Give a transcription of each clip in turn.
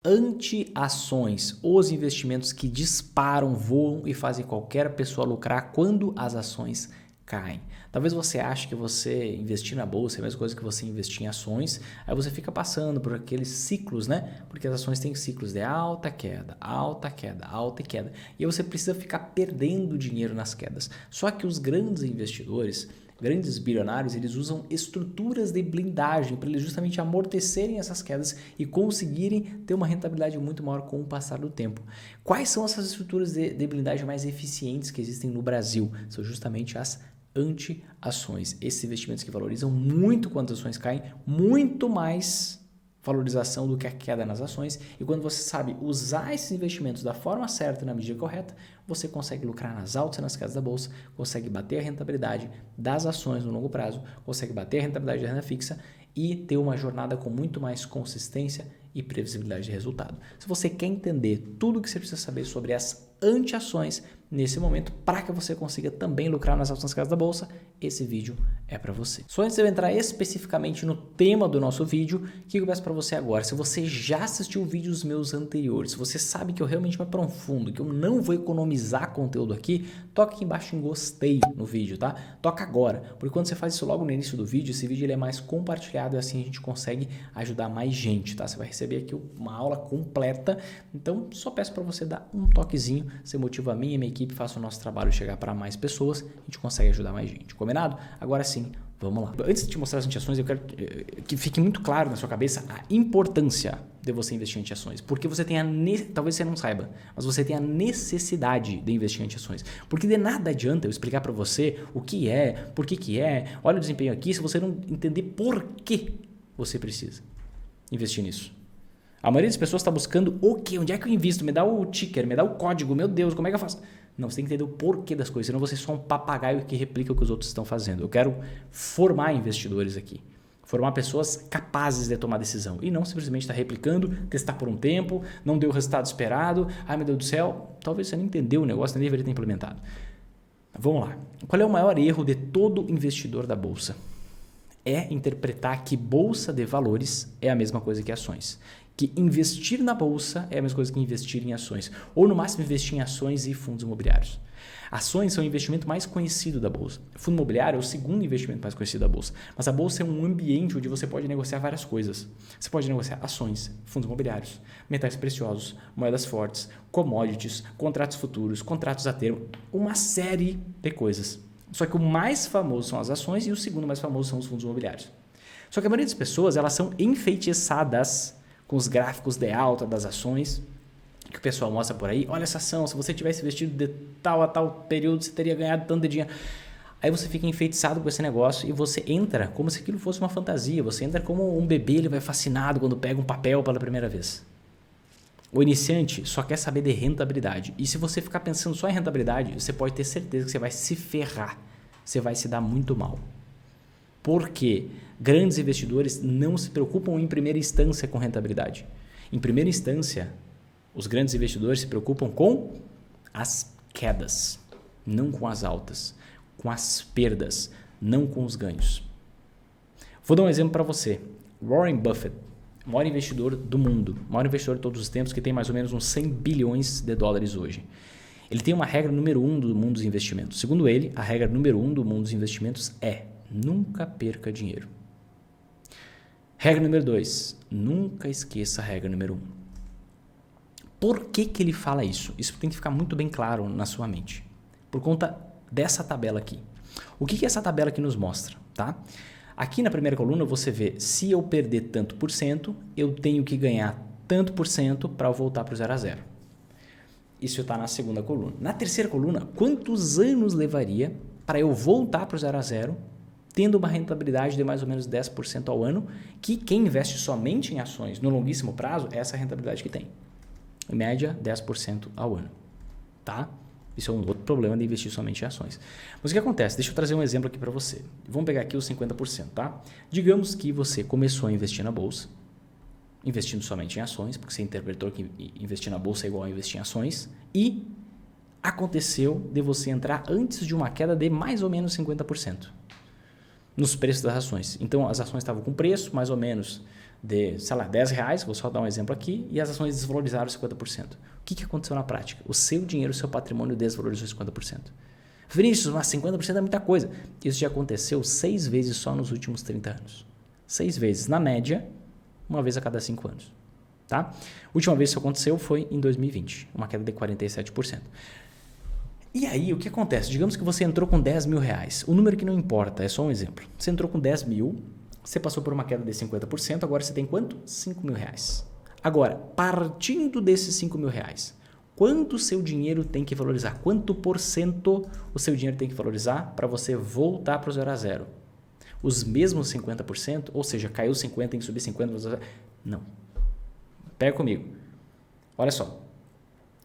Anti-ações, os investimentos que disparam, voam e fazem qualquer pessoa lucrar quando as ações caem. Talvez você ache que você investir na bolsa é a mesma coisa que você investir em ações, aí você fica passando por aqueles ciclos, né? Porque as ações têm ciclos de alta, queda, alta, queda, alta e queda. E aí você precisa ficar perdendo dinheiro nas quedas. Só que os grandes investidores, grandes bilionários, eles usam estruturas de blindagem para eles justamente amortecerem essas quedas e conseguirem ter uma rentabilidade muito maior com o passar do tempo. Quais são essas estruturas de blindagem mais eficientes que existem no Brasil? São justamente as anti-ações. Esses investimentos que valorizam muito quando as ações caem, muito mais valorização do que a queda nas ações, e quando você sabe usar esses investimentos da forma certa e na medida correta, você consegue lucrar nas altas e nas quedas da bolsa, consegue bater a rentabilidade das ações no longo prazo, consegue bater a rentabilidade da renda fixa e ter uma jornada com muito mais consistência e previsibilidade de resultado. Se você quer entender tudo o que você precisa saber sobre as anti-ações nesse momento, para que você consiga também lucrar nas altas quedas da bolsa, esse vídeo é para você. Só antes de eu entrar especificamente no tema do nosso vídeo, o que eu peço para você agora? Se você já assistiu vídeos meus anteriores, se você sabe que eu realmente me aprofundo, que eu não vou economizar conteúdo aqui, toca aqui embaixo em gostei no vídeo, tá? Toca agora, porque quando você faz isso logo no início do vídeo, esse vídeo ele é mais compartilhado e assim a gente consegue ajudar mais gente, tá? Você vai receber aqui uma aula completa, então só peço para você dar um toquezinho, você motiva a mim e a minha equipe, faça o nosso trabalho chegar para mais pessoas, a gente consegue ajudar mais gente, combinado? Agora sim, vamos lá. Antes de te mostrar as anti-ações, eu quero que fique muito claro na sua cabeça a importância de você investir em anti-ações, porque você tem talvez você não saiba, mas você tem a necessidade de investir em anti-ações, porque de nada adianta eu explicar para você o que é, por que é, olha o desempenho aqui, se você não entender por que você precisa investir nisso. A maioria das pessoas está buscando o quê? Onde é que eu invisto? Me dá o ticker, me dá o código, meu Deus, como é que eu faço? Não, você tem que entender o porquê das coisas, senão você é só um papagaio que replica o que os outros estão fazendo. Eu quero formar investidores aqui, formar pessoas capazes de tomar decisão e não simplesmente estar replicando, testar por um tempo, não deu o resultado esperado, ai meu Deus do céu, talvez você não entendeu o negócio, nem deveria ter implementado. Vamos lá. Qual é o maior erro de todo investidor da bolsa? É interpretar que bolsa de valores é a mesma coisa que ações. Que investir na bolsa é a mesma coisa que investir em ações. Ou no máximo investir em ações e fundos imobiliários. Ações são o investimento mais conhecido da bolsa. Fundo imobiliário é o segundo investimento mais conhecido da bolsa. Mas a bolsa é um ambiente onde você pode negociar várias coisas. Você pode negociar ações, fundos imobiliários, metais preciosos, moedas fortes, commodities, contratos futuros, contratos a termo, uma série de coisas. Só que o mais famoso são as ações e o segundo mais famoso são os fundos imobiliários. Só que a maioria das pessoas elas são enfeitiçadas com os gráficos de alta das ações que o pessoal mostra por aí. Olha essa ação, se você tivesse investido de tal a tal período, você teria ganhado tanto de dinheiro. Aí você fica enfeitiçado com esse negócio e você entra como se aquilo fosse uma fantasia. Você entra como um bebê, ele vai fascinado quando pega um papel pela primeira vez. O iniciante só quer saber de rentabilidade. E se você ficar pensando só em rentabilidade, você pode ter certeza que você vai se ferrar. Você vai se dar muito mal. Porque grandes investidores não se preocupam em primeira instância com rentabilidade. Em primeira instância, os grandes investidores se preocupam com as quedas, não com as altas, com as perdas, não com os ganhos. Vou dar um exemplo para você. Warren Buffett, o maior investidor do mundo, o maior investidor de todos os tempos, que tem mais ou menos uns 100 bilhões de dólares hoje. Ele tem uma regra número 1 do mundo dos investimentos. Segundo ele, a regra número 1 do mundo dos investimentos é: nunca perca dinheiro. Regra número 2, nunca esqueça a regra número 1. Por que ele fala isso? Isso tem que ficar muito bem claro na sua mente. Por conta dessa tabela aqui. O que essa tabela aqui nos mostra? Tá? Aqui na primeira coluna você vê, se eu perder tanto por cento, eu tenho que ganhar tanto por cento para eu voltar para o 0 a 0. Isso está na segunda coluna. Na terceira coluna, quantos anos levaria para eu voltar para o 0 a 0, tendo uma rentabilidade de mais ou menos 10% ao ano, que quem investe somente em ações no longuíssimo prazo, é essa rentabilidade que tem. Em média, 10% ao ano. Tá? Isso é um outro problema de investir somente em ações. Mas o que acontece? Deixa eu trazer um exemplo aqui para você. Vamos pegar aqui os 50%. Tá? Digamos que você começou a investir na bolsa, investindo somente em ações, porque você interpretou que investir na bolsa é igual a investir em ações, e aconteceu de você entrar antes de uma queda de mais ou menos 50% nos preços das ações. Então, as ações estavam com preço mais ou menos de, sei lá, R$10, vou só dar um exemplo aqui, e as ações desvalorizaram 50%. O que aconteceu na prática? O seu dinheiro, o seu patrimônio desvalorizou 50%. Vinícius, mas 50% é muita coisa. Isso já aconteceu 6 vezes só nos últimos 30 anos. 6 vezes. Na média, uma vez a cada 5 anos. Tá? A última vez que isso aconteceu foi em 2020, uma queda de 47%. E aí, o que acontece? Digamos que você entrou com R$10.000. O número que não importa, é só um exemplo. Você entrou com 10 mil, você passou por uma queda de 50%, agora você tem quanto? R$5.000. Agora, partindo desses R$5.000, quanto o seu dinheiro tem que valorizar? Quanto por cento o seu dinheiro tem que valorizar para você voltar para o 0 a 0? Os mesmos 50%? Ou seja, caiu 50%, tem que subir 50%? Não. Pega comigo. Olha só.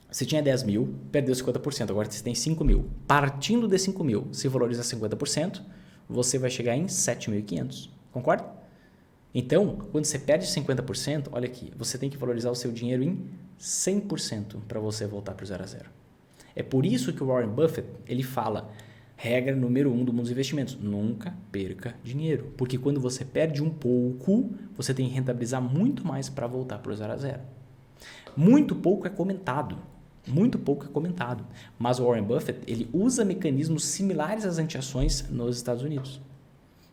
Você tinha 10 mil, perdeu 50%, agora você tem 5 mil. Partindo de 5 mil, se valoriza 50%, você vai chegar em 7.500. Concorda? Então, quando você perde 50%, olha aqui, você tem que valorizar o seu dinheiro em 100% para você voltar para o 0 a 0. É por isso que o Warren Buffett ele fala, regra número 1 do mundo dos investimentos, nunca perca dinheiro. Porque quando você perde um pouco, você tem que rentabilizar muito mais para voltar para o 0 a 0. Muito pouco é comentado. Muito pouco é comentado. Mas o Warren Buffett ele usa mecanismos similares às antiações nos Estados Unidos.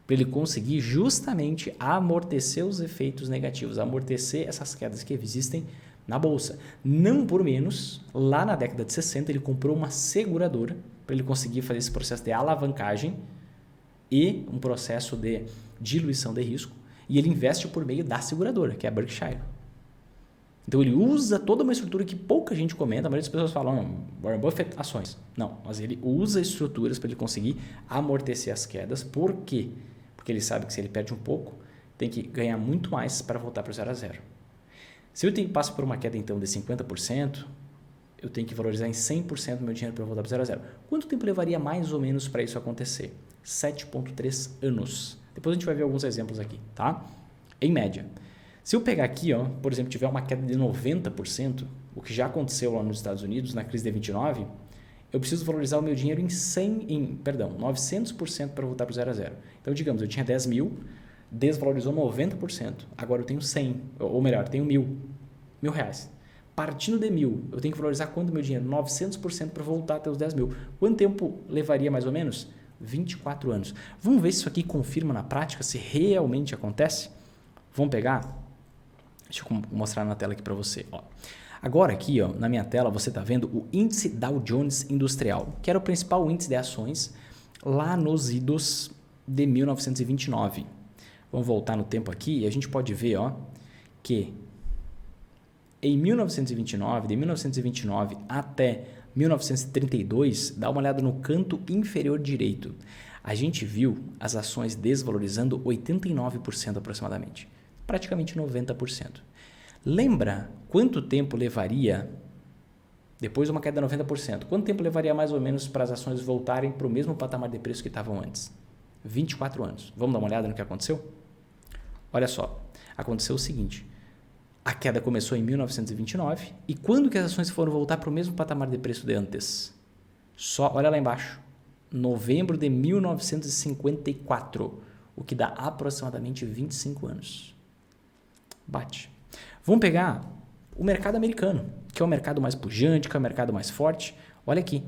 Para ele conseguir justamente amortecer os efeitos negativos, amortecer essas quedas que existem na bolsa. Não por menos, lá na década de 60, ele comprou uma seguradora para ele conseguir fazer esse processo de alavancagem e um processo de diluição de risco. E ele investe por meio da seguradora, que é a Berkshire. Então ele usa toda uma estrutura que pouca gente comenta, a maioria das pessoas falam, Warren Buffett, ações. Não, mas ele usa estruturas para ele conseguir amortecer as quedas. Por quê? Porque ele sabe que se ele perde um pouco, tem que ganhar muito mais para voltar para o 0 a 0. Se eu passo por uma queda então de 50%, eu tenho que valorizar em 100% o meu dinheiro para voltar para o 0 a 0. Quanto tempo levaria mais ou menos para isso acontecer? 7,3 anos. Depois a gente vai ver alguns exemplos aqui, tá? Em média. Se eu pegar aqui, ó, por exemplo, tiver uma queda de 90%, o que já aconteceu lá nos Estados Unidos, na crise de 29, eu preciso valorizar o meu dinheiro em 900% para voltar para o 0 a 0. Então, digamos, eu tinha 10 mil, desvalorizou 90%, agora eu tenho 100, ou melhor, tenho mil reais. Partindo de 1.000, eu tenho que valorizar quanto meu dinheiro? 900% para voltar até os 10 mil. Quanto tempo levaria mais ou menos? 24 anos. Vamos ver se isso aqui confirma na prática, se realmente acontece? Vamos pegar? Deixa eu mostrar na tela aqui para você. Ó. Agora aqui, ó, na minha tela, você está vendo o índice Dow Jones Industrial, que era o principal índice de ações lá nos idos de 1929. Vamos voltar no tempo aqui e a gente pode ver, ó, que em 1929, de 1929 até 1932, dá uma olhada no canto inferior direito. A gente viu as ações desvalorizando 89% aproximadamente, praticamente 90%. Lembra quanto tempo levaria, depois de uma queda de 90%, quanto tempo levaria mais ou menos para as ações voltarem para o mesmo patamar de preço que estavam antes? 24 anos. Vamos dar uma olhada no que aconteceu? Olha só, aconteceu o seguinte, a queda começou em 1929 e quando que as ações foram voltar para o mesmo patamar de preço de antes? Só, olha lá embaixo, novembro de 1954, o que dá aproximadamente 25 anos. Bate. Vamos pegar o mercado americano, que é o mercado mais pujante, que é o mercado mais forte. Olha aqui,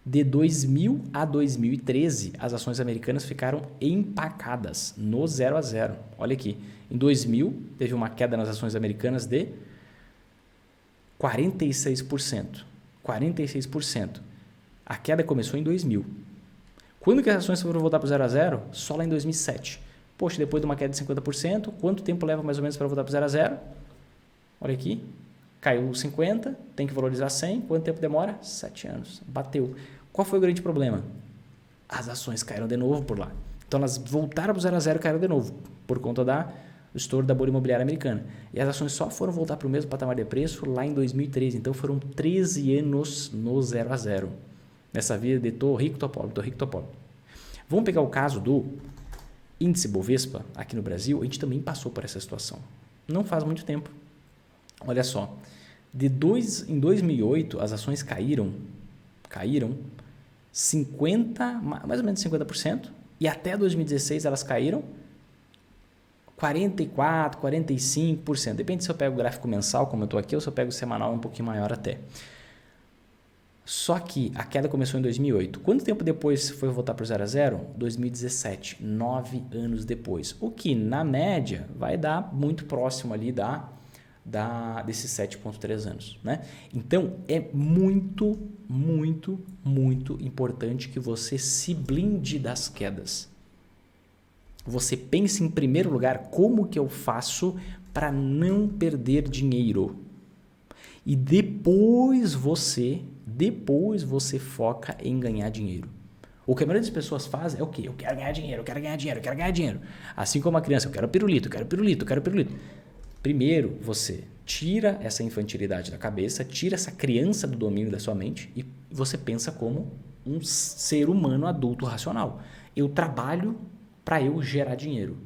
de 2000 a 2013, as ações americanas ficaram empacadas no 0 a 0. Olha aqui, em 2000 teve uma queda nas ações americanas de 46%. 46%. A queda começou em 2000. Quando que as ações foram voltar para o 0 a 0? Só lá em 2007. Poxa, depois de uma queda de 50%, quanto tempo leva mais ou menos para voltar para o 0 a 0? Olha aqui, caiu 50, tem que valorizar 100, quanto tempo demora? 7 anos, bateu. Qual foi o grande problema? As ações caíram de novo por lá. Então elas voltaram para o 0 a 0 e caíram de novo, por conta do estouro da bolha imobiliária americana. E as ações só foram voltar para o mesmo patamar de preço lá em 2013, então foram 13 anos no 0 a 0. Nessa vida de tô rico, tô pobre, tô rico, tô pobre. Vamos pegar o caso do índice Bovespa aqui no Brasil, a gente também passou por essa situação. Não faz muito tempo. Olha só, em 2008 as ações caíram 50, mais ou menos 50%, e até 2016 elas caíram 44%, 45%. Depende se eu pego o gráfico mensal, como eu estou aqui, ou se eu pego o semanal um pouquinho maior até. Só que a queda começou em 2008. Quanto tempo depois foi voltar para o 0 a 0? 2017, 9 anos depois. O que, na média, vai dar muito próximo ali desses 7,3 anos. Né? Então, é muito, muito, muito importante que você se blinde das quedas. Você pense em primeiro lugar como que eu faço para não perder dinheiro. E depois você foca em ganhar dinheiro. O que a maioria das pessoas faz é o quê? Eu quero ganhar dinheiro, eu quero ganhar dinheiro, eu quero ganhar dinheiro. Assim como a criança, eu quero pirulito, eu quero pirulito, eu quero pirulito. Primeiro, você tira essa infantilidade da cabeça, tira essa criança do domínio da sua mente e você pensa como um ser humano adulto racional. Eu trabalho para eu gerar dinheiro.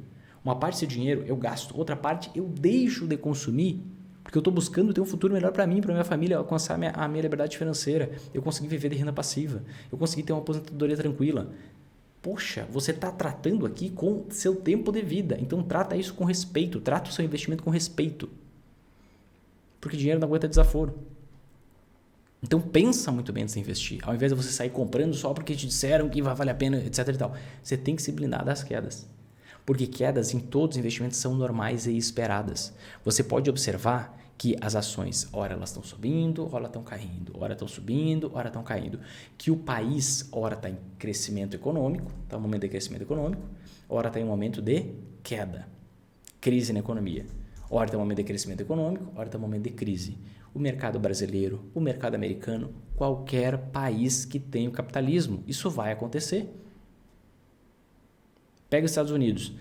Uma parte desse dinheiro eu gasto, outra parte eu deixo de consumir porque eu estou buscando ter um futuro melhor para mim, para minha família, alcançar a minha liberdade financeira, eu conseguir viver de renda passiva, eu conseguir ter uma aposentadoria tranquila. Poxa, você está tratando aqui com seu tempo de vida, então trata isso com respeito, trata o seu investimento com respeito, porque dinheiro não aguenta desaforo. Então pensa muito bem antes de investir, ao invés de você sair comprando só porque te disseram que vai valer a pena, etc. e tal. Você tem que se blindar das quedas. Porque quedas em todos os investimentos são normais e esperadas. Você pode observar que as ações, ora elas estão subindo, ora estão caindo, ora estão subindo, ora estão caindo. Que o país, ora está em crescimento econômico, está um momento de crescimento econômico, ora está em um momento de queda, crise na economia. Ora está um momento de crescimento econômico, ora está um momento de crise. O mercado brasileiro, o mercado americano, qualquer país que tenha o capitalismo, isso vai acontecer. Pega os Estados Unidos,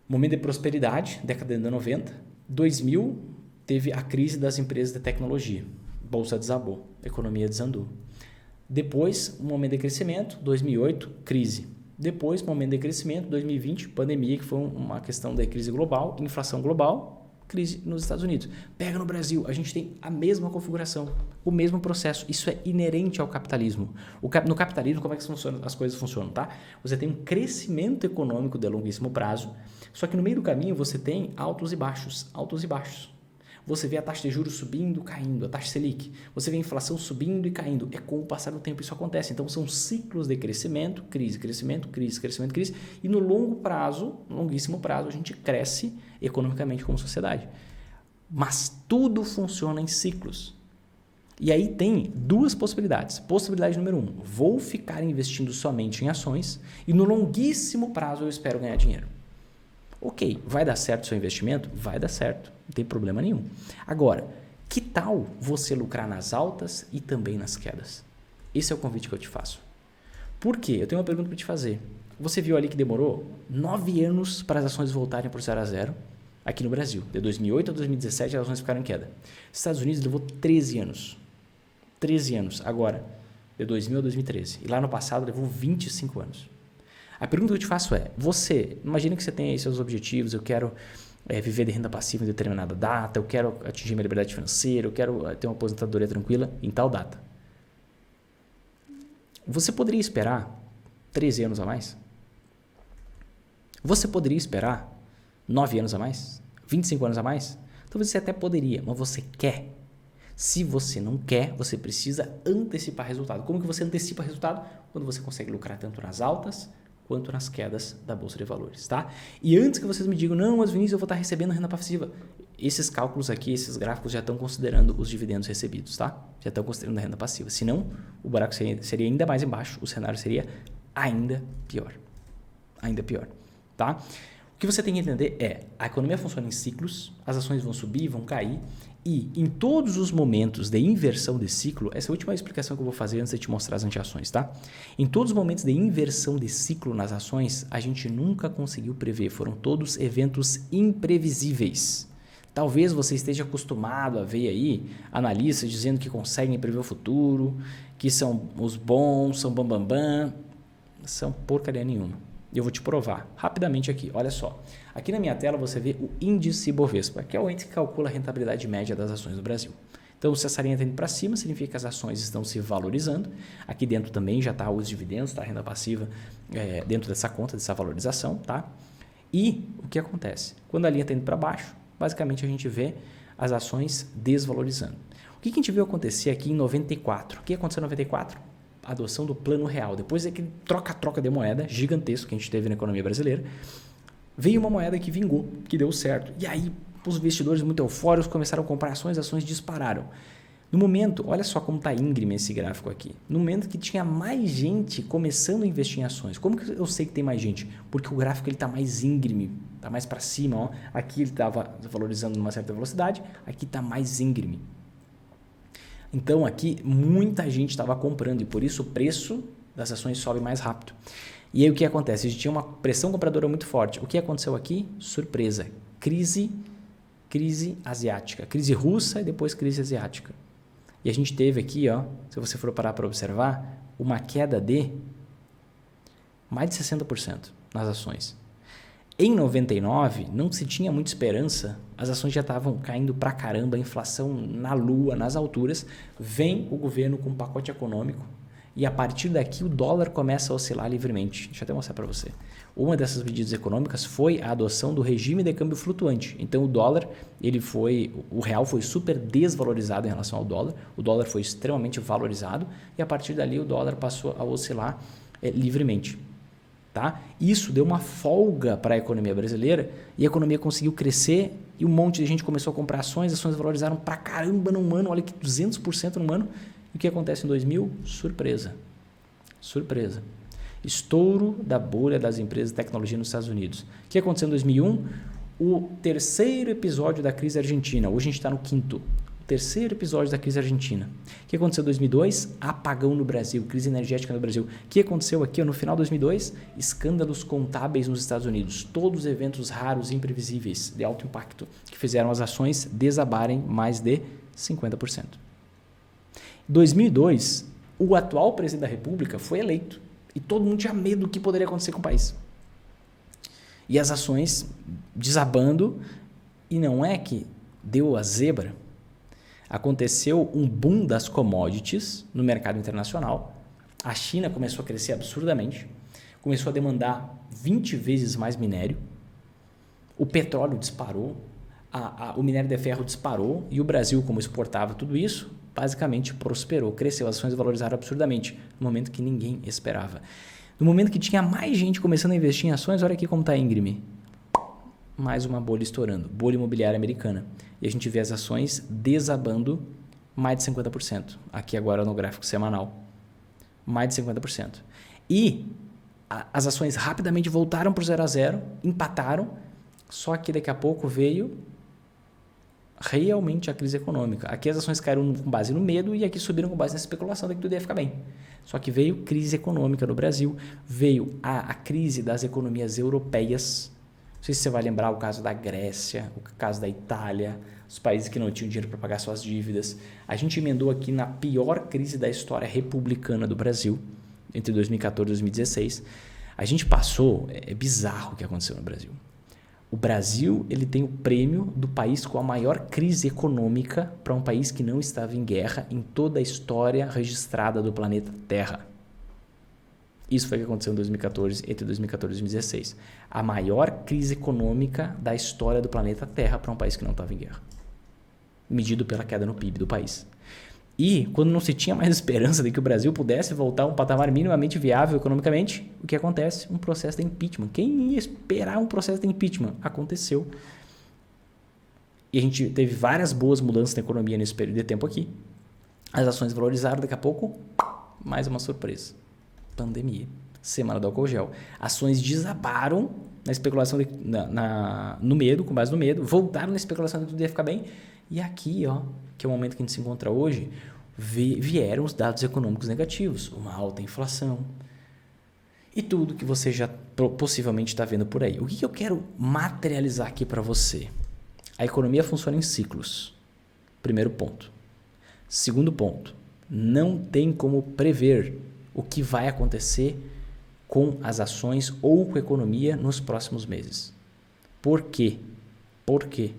momento de prosperidade, década de anos 90, 2000 teve a crise das empresas de tecnologia, bolsa desabou, economia desandou. Depois, um momento de crescimento, 2008, crise. Depois, momento de crescimento, 2020, pandemia, que foi uma questão da crise global, inflação global, crise nos Estados Unidos. Pega no Brasil, a gente tem a mesma configuração, o mesmo processo. Isso é inerente ao capitalismo. No capitalismo, como é que as coisas funcionam, tá? Você tem um crescimento econômico de longuíssimo prazo, só que no meio do caminho você tem altos e baixos, altos e baixos. Você vê a taxa de juros subindo, caindo, a taxa Selic. Você vê a inflação subindo e caindo. É com o passar do tempo isso acontece. Então, são ciclos de crescimento, crise, crescimento, crise, crescimento, crise. E no longo prazo, longuíssimo prazo, a gente cresce economicamente como sociedade. Mas tudo funciona em ciclos. E aí tem duas possibilidades. Possibilidade número 1, vou ficar investindo somente em ações e no longuíssimo prazo eu espero ganhar dinheiro. Ok, vai dar certo o seu investimento? Vai dar certo, não tem problema nenhum. Agora, que tal você lucrar nas altas e também nas quedas? Esse é o convite que eu te faço. Por quê? Eu tenho uma pergunta para te fazer. Você viu ali que demorou 9 anos para as ações voltarem para o 0 a 0 aqui no Brasil. De 2008 a 2017 as ações ficaram em queda. Estados Unidos levou 13 anos. 13 anos, agora, de 2000 a 2013. E lá no passado levou 25 anos. A pergunta que eu te faço é, imagina que você tem aí seus objetivos, eu quero viver de renda passiva em determinada data, eu quero atingir minha liberdade financeira, eu quero ter uma aposentadoria tranquila em tal data. Você poderia esperar 13 anos a mais? Você poderia esperar 9 anos a mais? 25 anos a mais? Talvez você até poderia, mas você quer. Se você não quer, você precisa antecipar resultado. Como que você antecipa resultado? Quando você consegue lucrar tanto nas altas quanto nas quedas da Bolsa de Valores, tá? E antes que vocês me digam, não, mas Vinícius, eu vou estar recebendo renda passiva. Esses cálculos aqui, esses gráficos já estão considerando os dividendos recebidos, tá? Já estão considerando a renda passiva. Senão, o buraco seria ainda mais embaixo, o cenário seria ainda pior. Ainda pior, tá? O que você tem que entender é, a economia funciona em ciclos, as ações vão subir, vão cair, e em todos os momentos de inversão de ciclo, essa é a última explicação que eu vou fazer antes de te mostrar as antiações, tá? Em todos os momentos de inversão de ciclo nas ações, a gente nunca conseguiu prever, foram todos eventos imprevisíveis. Talvez você esteja acostumado a ver aí analistas dizendo que conseguem prever o futuro, que são os bons, são bambambam, são porcaria nenhuma. Eu vou te provar rapidamente aqui, olha só. Aqui na minha tela você vê o índice Bovespa, que é o índice que calcula a rentabilidade média das ações do Brasil. Então, se essa linha está indo para cima, significa que as ações estão se valorizando. Aqui dentro também já está os dividendos, tá? A renda passiva dentro dessa conta, dessa valorização, tá? E o que acontece? Quando a linha está indo para baixo, basicamente a gente vê as ações desvalorizando. O que a gente viu acontecer aqui em 94? O que aconteceu em 94? A adoção do Plano Real. Depois daquele troca-troca de moeda gigantesco que a gente teve na economia brasileira, veio uma moeda que vingou, que deu certo. E aí os investidores muito eufóricos começaram a comprar ações, as ações dispararam. No momento, olha só como está íngreme esse gráfico aqui. No momento que tinha mais gente começando a investir em ações. Como que eu sei que tem mais gente? Porque o gráfico está mais íngreme, está mais para cima. Ó. Aqui ele estava valorizando numa certa velocidade, aqui está mais íngreme. Então aqui muita gente estava comprando e por isso o preço das ações sobe mais rápido. E aí o que acontece? A gente tinha uma pressão compradora muito forte. O que aconteceu aqui? Surpresa. Crise asiática. Crise russa e depois crise asiática. E a gente teve aqui, ó, se você for parar para observar, uma queda de mais de 60% nas ações. Em 99, não se tinha muita esperança, as ações já estavam caindo pra caramba, a inflação na lua, nas alturas. Vem o governo com um pacote econômico e a partir daqui o dólar começa a oscilar livremente. Deixa eu até mostrar para você. Uma dessas medidas econômicas foi a adoção do regime de câmbio flutuante. Então o dólar, o real foi super desvalorizado em relação ao dólar, o dólar foi extremamente valorizado e a partir dali o dólar passou a oscilar livremente. Tá? Isso deu uma folga para a economia brasileira e a economia conseguiu crescer e um monte de gente começou a comprar ações, as ações valorizaram pra caramba num ano, olha que 200% num ano. E o que acontece em 2000? Surpresa. Surpresa. Estouro da bolha das empresas de tecnologia nos Estados Unidos. O que aconteceu em 2001? O terceiro episódio da crise argentina. Hoje a gente está no quinto. Terceiro episódio da crise argentina. O que aconteceu em 2002? Apagão no Brasil, crise energética no Brasil. O que aconteceu aqui no final de 2002? Escândalos contábeis nos Estados Unidos. Todos eventos raros e imprevisíveis de alto impacto que fizeram as ações desabarem mais de 50%. Em 2002, o atual presidente da República foi eleito e todo mundo tinha medo do que poderia acontecer com o país. E as ações desabando e não é que deu a zebra. Aconteceu um boom das commodities no mercado internacional. A China começou a crescer absurdamente, começou a demandar 20 vezes mais minério. O petróleo disparou, o minério de ferro disparou e o Brasil, como exportava tudo isso, basicamente prosperou, cresceu, as ações valorizaram absurdamente, no momento que ninguém esperava. No momento que tinha mais gente começando a investir em ações, olha aqui como está íngreme. Mais uma bolha estourando, bolha imobiliária americana. E a gente vê as ações desabando mais de 50%. Aqui agora no gráfico semanal. Mais de 50%. E as ações rapidamente voltaram para o 0 a 0, empataram, só que daqui a pouco veio realmente a crise econômica. Aqui as ações caíram com base no medo e aqui subiram com base nessa especulação de que tudo ia ficar bem. Só que veio crise econômica no Brasil, veio a crise das economias europeias. Não sei se você vai lembrar o caso da Grécia, o caso da Itália, os países que não tinham dinheiro para pagar suas dívidas. A gente emendou aqui na pior crise da história republicana do Brasil, entre 2014 e 2016. A gente passou, é bizarro o que aconteceu no Brasil. O Brasil ele tem o prêmio do país com a maior crise econômica para um país que não estava em guerra em toda a história registrada do planeta Terra. Isso foi o que aconteceu em 2014, entre 2014 e 2016. A maior crise econômica da história do planeta Terra para um país que não estava em guerra. Medido pela queda no PIB do país. E quando não se tinha mais esperança de que o Brasil pudesse voltar a um patamar minimamente viável economicamente, o que acontece? Um processo de impeachment. Quem ia esperar um processo de impeachment? Aconteceu. E a gente teve várias boas mudanças na economia nesse período de tempo aqui. As ações valorizaram, daqui a pouco, mais uma surpresa. Pandemia. Semana do álcool gel. Ações desabaram na especulação, no medo, com base no medo, voltaram na especulação de que tudo ia ficar bem. E aqui, ó, que é o momento que a gente se encontra hoje, vieram os dados econômicos negativos, uma alta inflação e tudo que você já possivelmente está vendo por aí. O que eu quero materializar aqui para você? A economia funciona em ciclos. Primeiro ponto. Segundo ponto, não tem como prever o que vai acontecer com as ações ou com a economia nos próximos meses. Por quê? Por quê?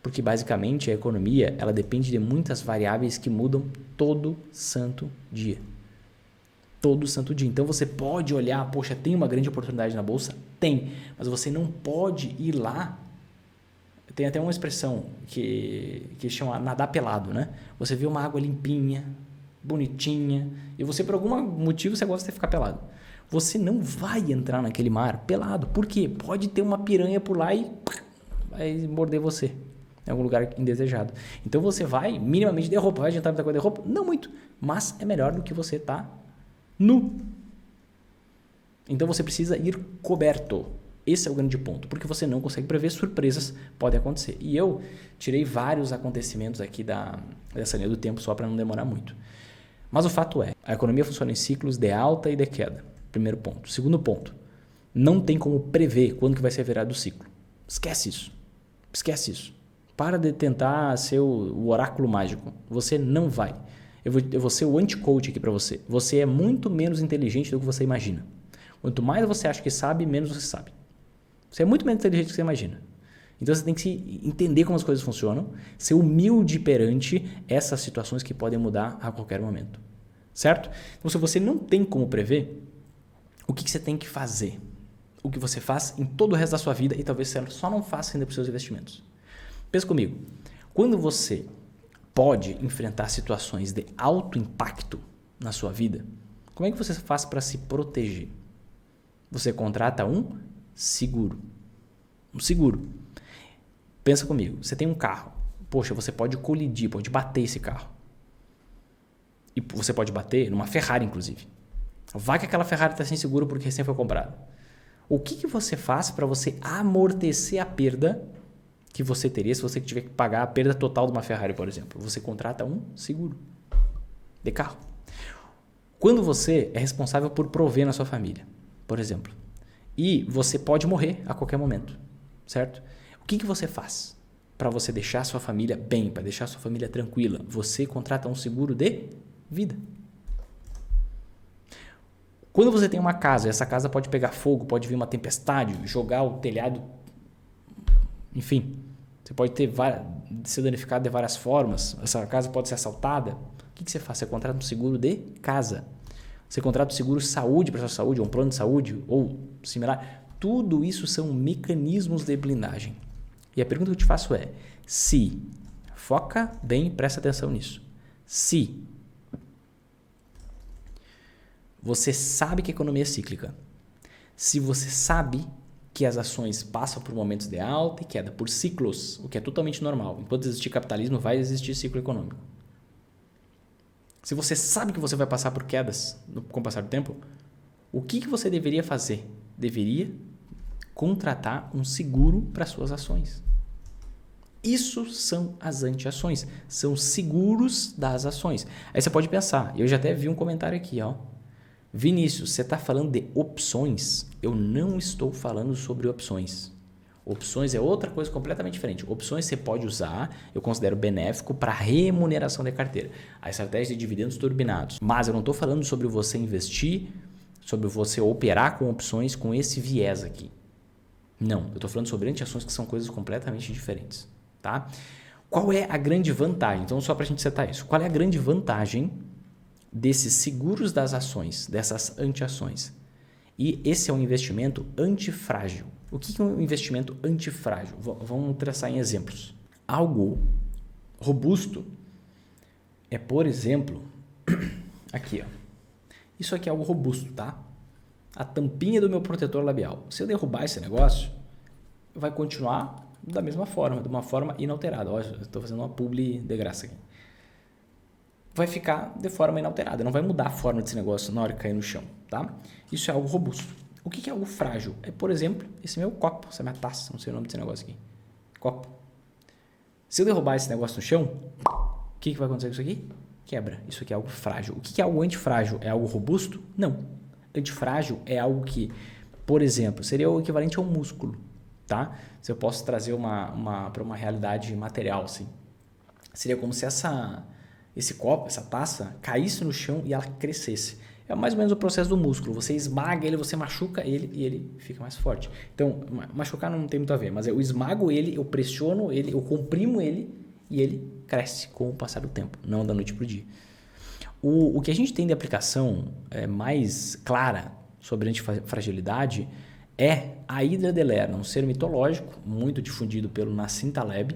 Porque basicamente a economia ela depende de muitas variáveis que mudam todo santo dia. Todo santo dia. Então você pode olhar, poxa, tem uma grande oportunidade na bolsa? Tem, mas você não pode ir lá. Tem até uma expressão que chama nadar pelado, né? Você vê uma água limpinha, bonitinha, e você, por algum motivo, você gosta de ficar pelado. Você não vai entrar naquele mar pelado. Por quê? Pode ter uma piranha por lá e vai morder você em algum lugar indesejado. Então você vai minimamente de roupa. Vai adiantar muita coisa de roupa? Não muito, mas é melhor do que você estar nu. Então você precisa ir coberto. Esse é o grande ponto, porque você não consegue prever, surpresas podem acontecer. E eu tirei vários acontecimentos aqui dessa linha do tempo só para não demorar muito. Mas o fato é, a economia funciona em ciclos de alta e de queda. Primeiro ponto. Segundo ponto, não tem como prever quando que vai ser a virada do ciclo. Esquece isso. Esquece isso. Para de tentar ser o oráculo mágico. Você não vai. Eu vou ser o anti-coach aqui para você. Você é muito menos inteligente do que você imagina. Quanto mais você acha que sabe, menos você sabe. Você é muito menos inteligente do que você imagina. Então você tem que entender como as coisas funcionam, ser humilde perante essas situações que podem mudar a qualquer momento. Certo? Então se você não tem como prever, o que você tem que fazer? O que você faz em todo o resto da sua vida e talvez você só não faça ainda para os seus investimentos. Pensa comigo. Quando você pode enfrentar situações de alto impacto na sua vida, como é que você faz para se proteger? Você contrata um seguro. Um seguro. Pensa comigo. Você tem um carro. Poxa, você pode colidir, pode bater esse carro. E você pode bater numa Ferrari, inclusive. Vai que aquela Ferrari está sem seguro porque recém foi comprada. O que você faz para você amortecer a perda que você teria se você tiver que pagar a perda total de uma Ferrari, por exemplo? Você contrata um seguro de carro. Quando você é responsável por prover na sua família, por exemplo, e você pode morrer a qualquer momento, certo? O que você faz para você deixar a sua família bem, para deixar a sua família tranquila? Você contrata um seguro de vida. Quando você tem uma casa, essa casa pode pegar fogo, pode vir uma tempestade, jogar o telhado, enfim, você pode ser danificado de várias formas, essa casa pode ser assaltada. O que você faz? Você contrata um seguro de casa. Você contrata um seguro saúde para a sua saúde, ou um plano de saúde, ou similar. Tudo isso são mecanismos de blindagem. E a pergunta que eu te faço é, se, foca bem, presta atenção nisso, se você sabe que a economia é cíclica, se você sabe que as ações passam por momentos de alta e queda, por ciclos, o que é totalmente normal. Enquanto existir capitalismo, vai existir ciclo econômico. Se você sabe que você vai passar por quedas com o passar do tempo, o que você deveria fazer? Deveria contratar um seguro para suas ações. Isso são as anti-ações, são seguros das ações. Aí você pode pensar, eu já até vi um comentário aqui, ó. Vinícius, você está falando de opções? Eu não estou falando sobre opções. Opções é outra coisa completamente diferente. Opções você pode usar, eu considero benéfico para remuneração de carteira. A estratégia de dividendos turbinados. Mas eu não estou falando sobre você investir, sobre você operar com opções com esse viés aqui. Não, eu estou falando sobre anti-ações que são coisas completamente diferentes. Tá? Qual é a grande vantagem? Então, só para a gente setar isso. Qual é a grande vantagem desses seguros das ações, dessas anti-ações? E esse é um investimento antifrágil. O que é um investimento antifrágil? Vamos traçar em exemplos. Algo robusto é, por exemplo, aqui, ó. Isso aqui é algo robusto, tá? A tampinha do meu protetor labial. Se eu derrubar esse negócio, vai continuar da mesma forma, de uma forma inalterada. Olha, eu estou fazendo uma publi de graça aqui. Vai ficar de forma inalterada, não vai mudar a forma desse negócio na hora que cair no chão, tá? Isso é algo robusto. O que é algo frágil? É, por exemplo, esse meu copo, essa minha taça, não sei o nome desse negócio aqui. Copo. Se eu derrubar esse negócio no chão, o que vai acontecer com isso aqui? Quebra. Isso aqui é algo frágil. O que é algo antifrágil? É algo robusto? Não. Antifrágil é algo que, por exemplo, seria o equivalente a um músculo, tá? Se eu posso trazer para uma realidade material, assim. Seria como se esse copo, essa taça, caísse no chão e ela crescesse. É mais ou menos o processo do músculo. Você esmaga ele, você machuca ele e ele fica mais forte. Então, machucar não tem muito a ver, mas eu esmago ele, eu pressiono ele, eu comprimo ele e ele cresce com o passar do tempo, não da noite para o dia. O que a gente tem de aplicação mais clara sobre antifragilidade é a Hydra de Lerna, um ser mitológico muito difundido pelo Nassim Taleb,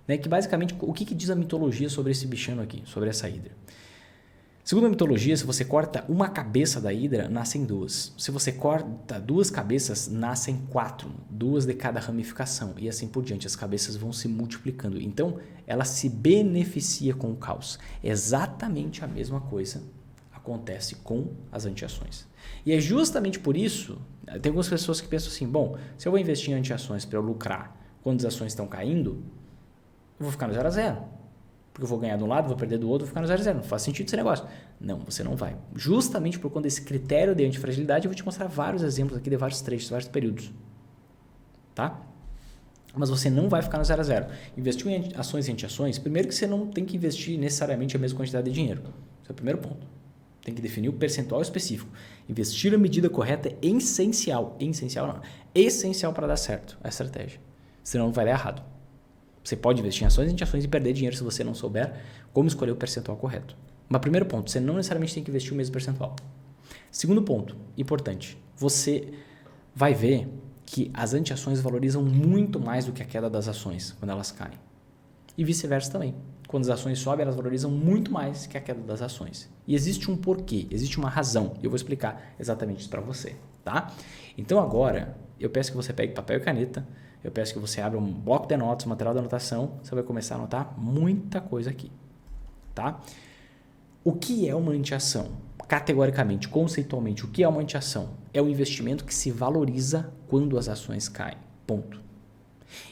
né, que basicamente, o que diz a mitologia sobre esse bichano aqui, sobre essa Hydra? Segundo a mitologia, se você corta uma cabeça da Hidra, nascem duas. Se você corta duas cabeças, nascem quatro, duas de cada ramificação e assim por diante. As cabeças vão se multiplicando. Então, ela se beneficia com o caos. Exatamente a mesma coisa acontece com as anti-ações. E é justamente por isso, tem algumas pessoas que pensam assim, bom, se eu vou investir em anti-ações para eu lucrar quando as ações estão caindo, eu vou ficar no 0 a 0. Porque eu vou ganhar de um lado, vou perder do outro, vou ficar no 0 a 0. Não faz sentido esse negócio. Não, você não vai. Justamente por conta desse critério de antifragilidade, eu vou te mostrar vários exemplos aqui de vários trechos, vários períodos. Tá? Mas você não vai ficar no 0 a 0. Investir em ações e anti-ações, primeiro que você não tem que investir necessariamente a mesma quantidade de dinheiro. Esse é o primeiro ponto. Tem que definir o percentual específico. Investir a medida correta é essencial. Essencial não. Essencial para dar certo a estratégia. Senão vai dar errado. Você pode investir em ações e anti-ações e perder dinheiro se você não souber como escolher o percentual correto. Mas primeiro ponto, você não necessariamente tem que investir o mesmo percentual. Segundo ponto, importante, você vai ver que as anti-ações valorizam muito mais do que a queda das ações quando elas caem. E vice-versa também. Quando as ações sobem, elas valorizam muito mais que a queda das ações. E existe um porquê, existe uma razão. E eu vou explicar exatamente isso para você. Tá? Então agora, eu peço que você pegue papel e caneta. Eu peço que você abra um bloco de notas, um material de anotação. Você vai começar a anotar muita coisa aqui. Tá? O que é uma anti-ação? Categoricamente, conceitualmente, o que é uma anti-ação? É um investimento que se valoriza quando as ações caem. Ponto.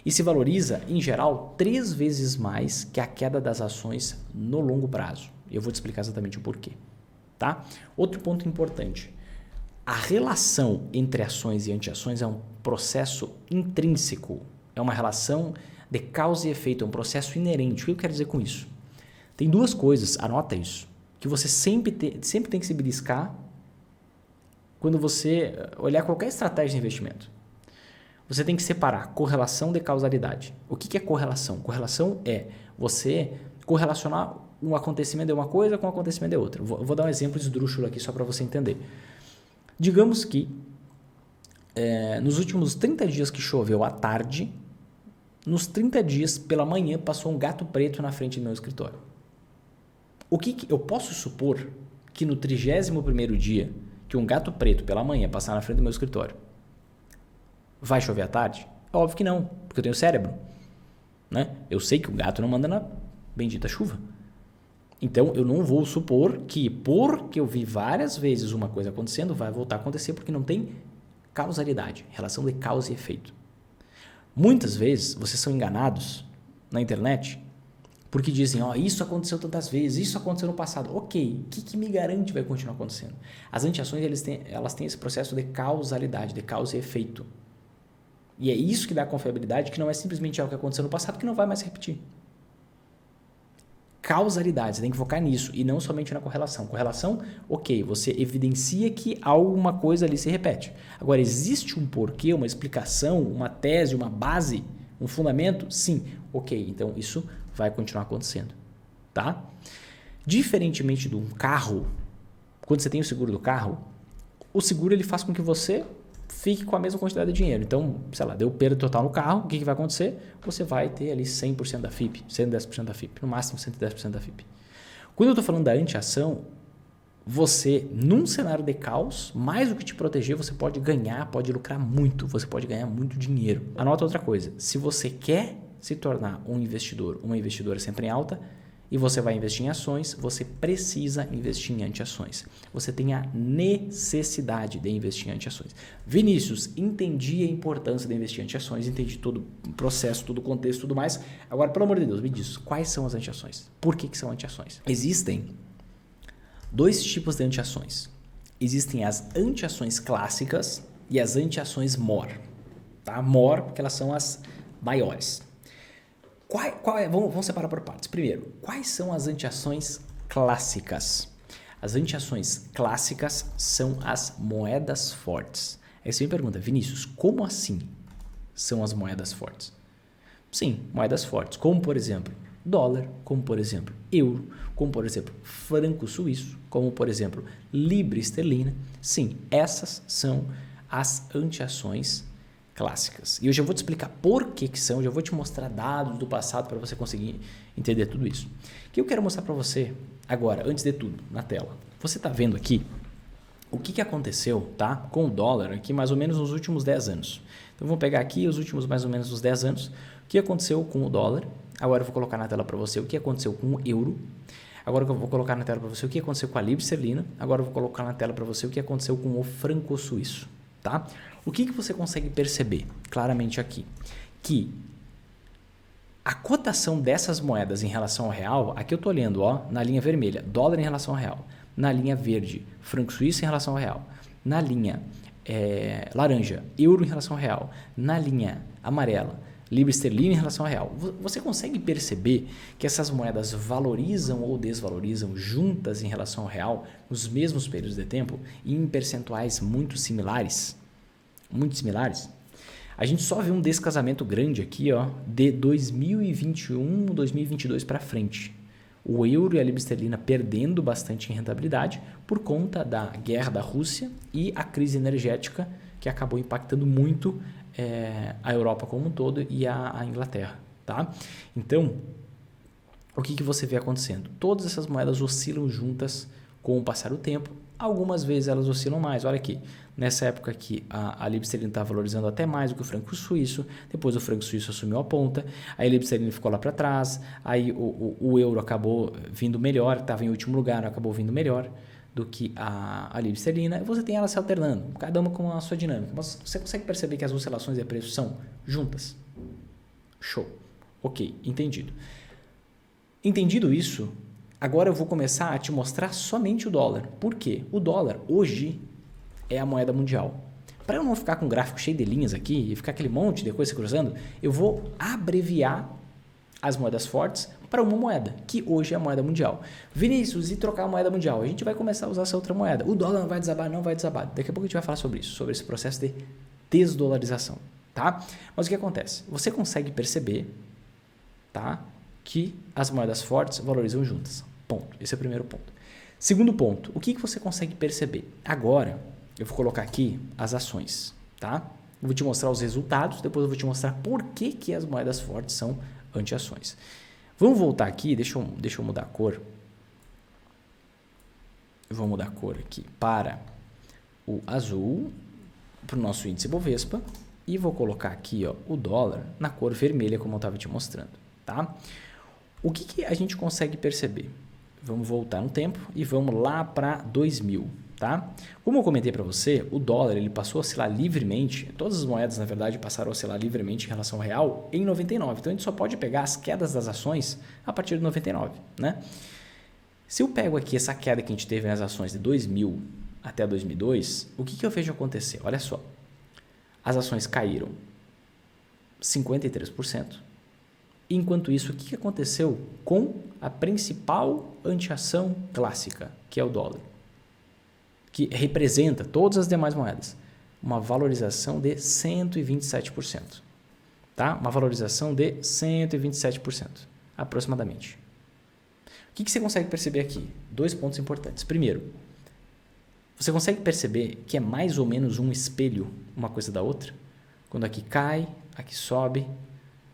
E se valoriza, em geral, 3 vezes mais que a queda das ações no longo prazo. Eu vou te explicar exatamente o porquê. Tá? Outro ponto importante. A relação entre ações e anti-ações é um processo intrínseco. É uma relação de causa e efeito, é um processo inerente. O que eu quero dizer com isso? Tem duas coisas, anota isso, que você sempre tem que se beliscar quando você olhar qualquer estratégia de investimento. Você tem que separar correlação de causalidade. O que é correlação? Correlação é você correlacionar um acontecimento de uma coisa com um acontecimento de outra. Vou dar um exemplo esdrúxulo aqui só para você entender. Digamos que nos últimos 30 dias que choveu à tarde, nos 30 dias pela manhã passou um gato preto na frente do meu escritório. O que eu posso supor que no 31º dia que um gato preto pela manhã passar na frente do meu escritório, vai chover à tarde? É óbvio que não, porque eu tenho cérebro. Né? Eu sei que o gato não manda na bendita chuva. Então, eu não vou supor que porque eu vi várias vezes uma coisa acontecendo, vai voltar a acontecer porque não tem causalidade, relação de causa e efeito. Muitas vezes, vocês são enganados na internet porque dizem, isso aconteceu tantas vezes, isso aconteceu no passado. Ok, o que me garante que vai continuar acontecendo? As anti-ações, elas têm esse processo de causalidade, de causa e efeito. E é isso que dá confiabilidade, que não é simplesmente algo que aconteceu no passado que não vai mais se repetir. Causalidade, você tem que focar nisso e não somente na correlação. Correlação, ok, você evidencia que alguma coisa ali se repete. Agora, existe um porquê, uma explicação, uma tese, uma base, um fundamento? Sim, ok, então isso vai continuar acontecendo. Tá? Diferentemente de um carro, quando você tem o seguro do carro, o seguro ele faz com que você fique com a mesma quantidade de dinheiro. Então, sei lá, deu perda total no carro, o que vai acontecer? Você vai ter ali 100% da FIP, 110% da FIP, no máximo 110% da FIP. Quando eu estou falando da anti-ação, você, num cenário de caos, mais do que te proteger, você pode ganhar, pode lucrar muito, você pode ganhar muito dinheiro. Anota outra coisa, se você quer se tornar um investidor, uma investidora sempre em alta, e você vai investir em ações, você precisa investir em anti-ações. Você tem a necessidade de investir em anti-ações. Vinícius, entendi a importância de investir em anti-ações, entendi todo o processo, todo o contexto e tudo mais. Agora, pelo amor de Deus, me diz, quais são as anti-ações? Por que são anti-ações? Existem 2 tipos de anti-ações. Existem as anti-ações clássicas e as anti-ações MOR. Tá? MOR, porque elas são as maiores. Vamos separar por partes. Primeiro, quais são as anti-ações clássicas? As anti-ações clássicas são as moedas fortes. Aí você me pergunta, Vinícius, como assim são as moedas fortes? Sim, moedas fortes, como por exemplo, dólar, como por exemplo, euro, como por exemplo, franco suíço, como por exemplo, libra esterlina. Sim, essas são as anti-ações clássicas. E eu já vou te explicar por que são, já vou te mostrar dados do passado para você conseguir entender tudo isso. O que eu quero mostrar para você agora, antes de tudo, na tela. Você está vendo aqui o que aconteceu, tá, com o dólar aqui mais ou menos nos últimos 10 anos. Então vamos pegar aqui os últimos mais ou menos os 10 anos. O que aconteceu com o dólar? Agora eu vou colocar na tela para você o que aconteceu com o euro. Agora eu vou colocar na tela para você o que aconteceu com a libra esterlina. Agora eu vou colocar na tela para você o que aconteceu com o franco suíço, tá? O que você consegue perceber claramente aqui? Que a cotação dessas moedas em relação ao real, aqui eu estou olhando ó, na linha vermelha, dólar em relação ao real. Na linha verde, franco suíço em relação ao real. Na linha laranja, euro em relação ao real. Na linha amarela, libra esterlina em relação ao real. Você consegue perceber que essas moedas valorizam ou desvalorizam juntas em relação ao real nos mesmos períodos de tempo e em percentuais muito similares? Muito similares? A gente só vê um descasamento grande aqui ó, de 2021, 2022 para frente. O euro e a libra esterlina perdendo bastante em rentabilidade por conta da guerra da Rússia e a crise energética que acabou impactando muito a Europa como um todo e a Inglaterra. Tá? Então, o que você vê acontecendo? Todas essas moedas oscilam juntas com o passar do tempo. Algumas vezes elas oscilam mais. Olha aqui, nessa época aqui a libra esterlina está valorizando até mais do que o franco suíço. Depois o franco suíço assumiu a ponta. Aí a libra esterlina ficou lá para trás. Aí o euro acabou vindo melhor, estava em último lugar, acabou vindo melhor do que a libra esterlina. E você tem elas se alternando, cada uma com a sua dinâmica. Mas você consegue perceber que as oscilações de preço são juntas? Show. Ok, entendido. Entendido isso, agora eu vou começar a te mostrar somente o dólar. Por quê? O dólar hoje é a moeda mundial. Para eu não ficar com um gráfico cheio de linhas aqui e ficar aquele monte de coisa se cruzando, eu vou abreviar as moedas fortes para uma moeda, que hoje é a moeda mundial. Vinícius, e trocar a moeda mundial? A gente vai começar a usar essa outra moeda. O dólar não vai desabar? Não vai desabar. Daqui a pouco a gente vai falar sobre isso, sobre esse processo de desdolarização. Tá? Mas o que acontece? Você consegue perceber, tá, que as moedas fortes valorizam juntas. Ponto. Esse é o primeiro ponto. Segundo ponto, o que você consegue perceber? Agora, eu vou colocar aqui as ações. Tá? Eu vou te mostrar os resultados, depois eu vou te mostrar por que as moedas fortes são anti-ações. Vamos voltar aqui, deixa eu mudar a cor. Eu vou mudar a cor aqui para o azul, para o nosso índice Bovespa, e vou colocar aqui ó, o dólar na cor vermelha, como eu estava te mostrando. Tá? O que a gente consegue perceber? Vamos voltar no tempo e vamos lá para 2000. Tá? Como eu comentei para você, o dólar ele passou a oscilar livremente, todas as moedas na verdade passaram a oscilar livremente em relação ao real em 99. Então a gente só pode pegar as quedas das ações a partir de 99. Né? Se eu pego aqui essa queda que a gente teve nas ações de 2000 até 2002, o que eu vejo acontecer? Olha só, as ações caíram 53%. Enquanto isso, o que aconteceu com a principal anti-ação clássica, que é o dólar? Que representa todas as demais moedas, uma valorização de 127%. Tá? Uma valorização de 127%, aproximadamente. O que você consegue perceber aqui? 2 pontos importantes. Primeiro, você consegue perceber que é mais ou menos um espelho uma coisa da outra? Quando aqui cai, aqui sobe,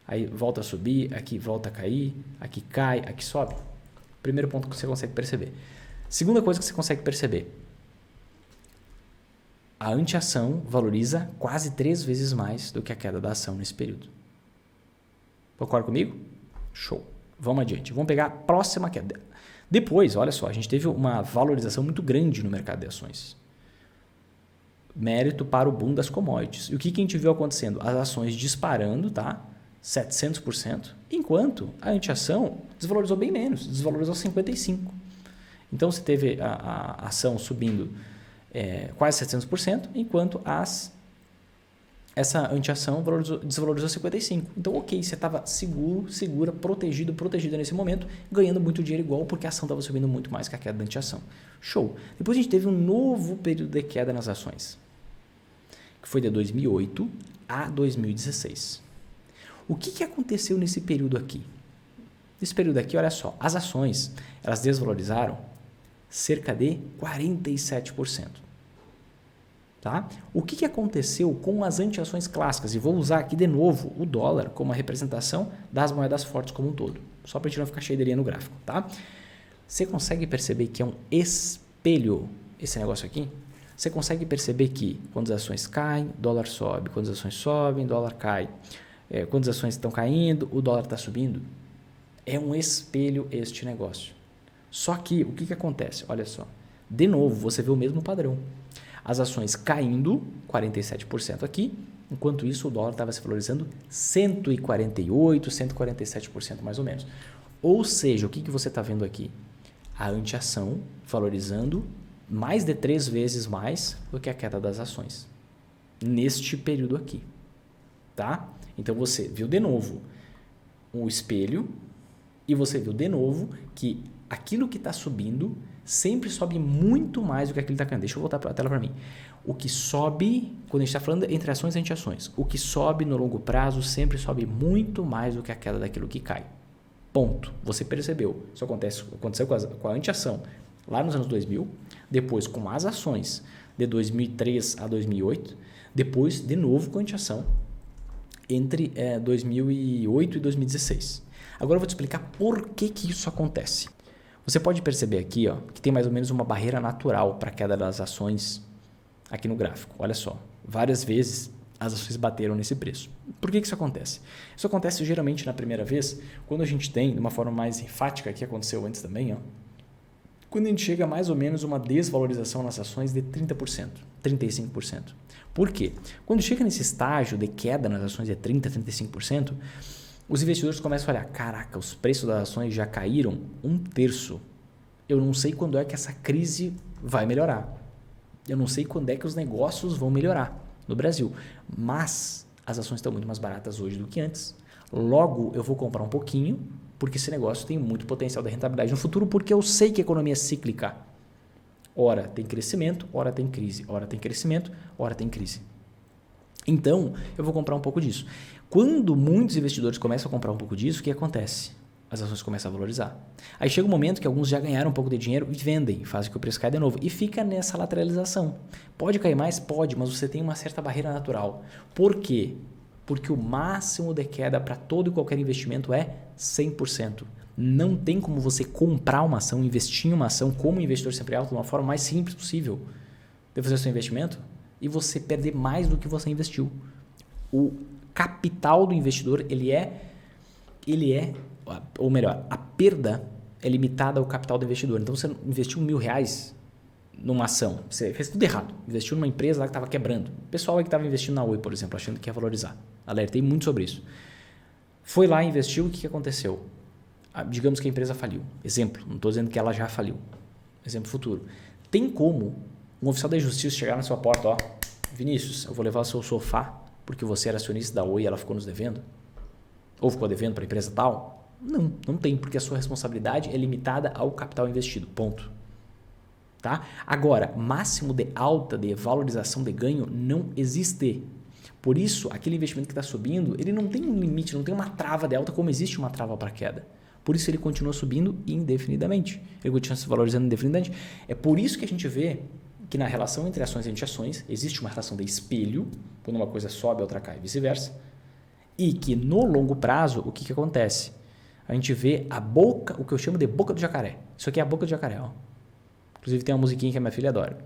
aí volta a subir, aqui volta a cair, aqui cai, aqui sobe. Primeiro ponto que você consegue perceber. Segunda coisa que você consegue perceber. A anti-ação valoriza quase 3 vezes mais do que a queda da ação nesse período. Concorda comigo? Show. Vamos adiante. Vamos pegar a próxima queda. Depois, olha só, a gente teve uma valorização muito grande no mercado de ações. Mérito para o boom das commodities. E o que a gente viu acontecendo? As ações disparando, tá? 700%, enquanto a anti-ação desvalorizou bem menos, desvalorizou 55%. Então, você teve a ação subindo quase 700%, enquanto essa anti-ação desvalorizou 55%. Então, ok, você estava segura, protegida nesse momento, ganhando muito dinheiro igual, porque a ação estava subindo muito mais que a queda da anti-ação. Show! Depois a gente teve um novo período de queda nas ações, que foi de 2008 a 2016. O que aconteceu nesse período aqui? Nesse período aqui, olha só, as ações elas desvalorizaram cerca de 47%. Tá? O que aconteceu com as anti-ações clássicas? E vou usar aqui de novo o dólar como a representação das moedas fortes como um todo, só para a gente não ficar cheio de linha no gráfico. Tá? Você consegue perceber que é um espelho esse negócio aqui? Você consegue perceber que quando as ações caem, dólar sobe. Quando as ações sobem, dólar cai. Quando as ações estão caindo, o dólar está subindo. É um espelho este negócio. Só que o que acontece? Olha só. De novo, você vê o mesmo padrão. As ações caindo 47% aqui, enquanto isso o dólar estava se valorizando 148%, 147% mais ou menos. Ou seja, o que você está vendo aqui? A anti-ação valorizando mais de 3 vezes mais do que a queda das ações neste período aqui, tá? Então você viu de novo o espelho e você viu de novo que aquilo que está subindo sempre sobe muito mais do que aquilo que está caindo. Deixa eu voltar a tela para mim. O que sobe, quando a gente está falando entre ações e anti-ações, o que sobe no longo prazo sempre sobe muito mais do que a queda daquilo que cai. Ponto. Você percebeu. Isso aconteceu com a anti-ação lá nos anos 2000, depois com as ações de 2003 a 2008, depois de novo com a anti-ação entre 2008 e 2016. Agora eu vou te explicar por que isso acontece. Você pode perceber aqui que tem mais ou menos uma barreira natural para a queda das ações aqui no gráfico. Olha só, várias vezes as ações bateram nesse preço. Por que isso acontece? Isso acontece geralmente na primeira vez, quando a gente tem, de uma forma mais enfática, que aconteceu antes também, quando a gente chega a mais ou menos uma desvalorização nas ações de 30%, 35%. Por quê? Quando chega nesse estágio de queda nas ações de 30%, 35%, os investidores começam a olhar, caraca, os preços das ações já caíram 1/3. Eu não sei quando é que essa crise vai melhorar. Eu não sei quando é que os negócios vão melhorar no Brasil. Mas as ações estão muito mais baratas hoje do que antes. Logo, eu vou comprar um pouquinho, porque esse negócio tem muito potencial de rentabilidade no futuro, porque eu sei que a economia é cíclica. Ora tem crescimento, ora tem crise. Ora tem crescimento, ora tem crise. Então, eu vou comprar um pouco disso. Quando muitos investidores começam a comprar um pouco disso, o que acontece? As ações começam a valorizar. Aí chega um momento que alguns já ganharam um pouco de dinheiro e vendem, fazem que o preço caia de novo. E fica nessa lateralização. Pode cair mais? Pode, mas você tem uma certa barreira natural. Por quê? Porque o máximo de queda para todo e qualquer investimento é 100%. Não tem como você comprar uma ação, investir em uma ação como investidor sempre alto, de uma forma mais simples possível de fazer o seu investimento e você perder mais do que você investiu. O capital do investidor, ou melhor, a perda é limitada ao capital do investidor. Então, você investiu R$1.000 numa ação, você fez tudo errado, investiu numa empresa lá que estava quebrando. O pessoal aí que estava investindo na Oi, por exemplo, achando que ia valorizar. Alertei muito sobre isso. Foi lá, investiu, o que aconteceu? Digamos que a empresa faliu. Exemplo, não estou dizendo que ela já faliu. Exemplo futuro. Tem como um oficial da justiça chegar na sua porta, Vinícius, eu vou levar o seu sofá porque você era acionista da Oi e ela ficou nos devendo? Ou ficou devendo para a empresa tal? Não, não tem, porque a sua responsabilidade é limitada ao capital investido, ponto. Tá? Agora, máximo de alta de valorização de ganho não existe. Por isso, aquele investimento que está subindo, ele não tem um limite, não tem uma trava de alta como existe uma trava para queda. Por isso ele continua subindo indefinidamente. Ele continua se valorizando indefinidamente. É por isso que a gente vê que na relação entre ações e anti-ações existe uma relação de espelho, quando uma coisa sobe, a outra cai e vice-versa. E que no longo prazo, o que acontece? A gente vê a boca, o que eu chamo de boca do jacaré. Isso aqui é a boca do jacaré. Inclusive tem uma musiquinha que a minha filha adora.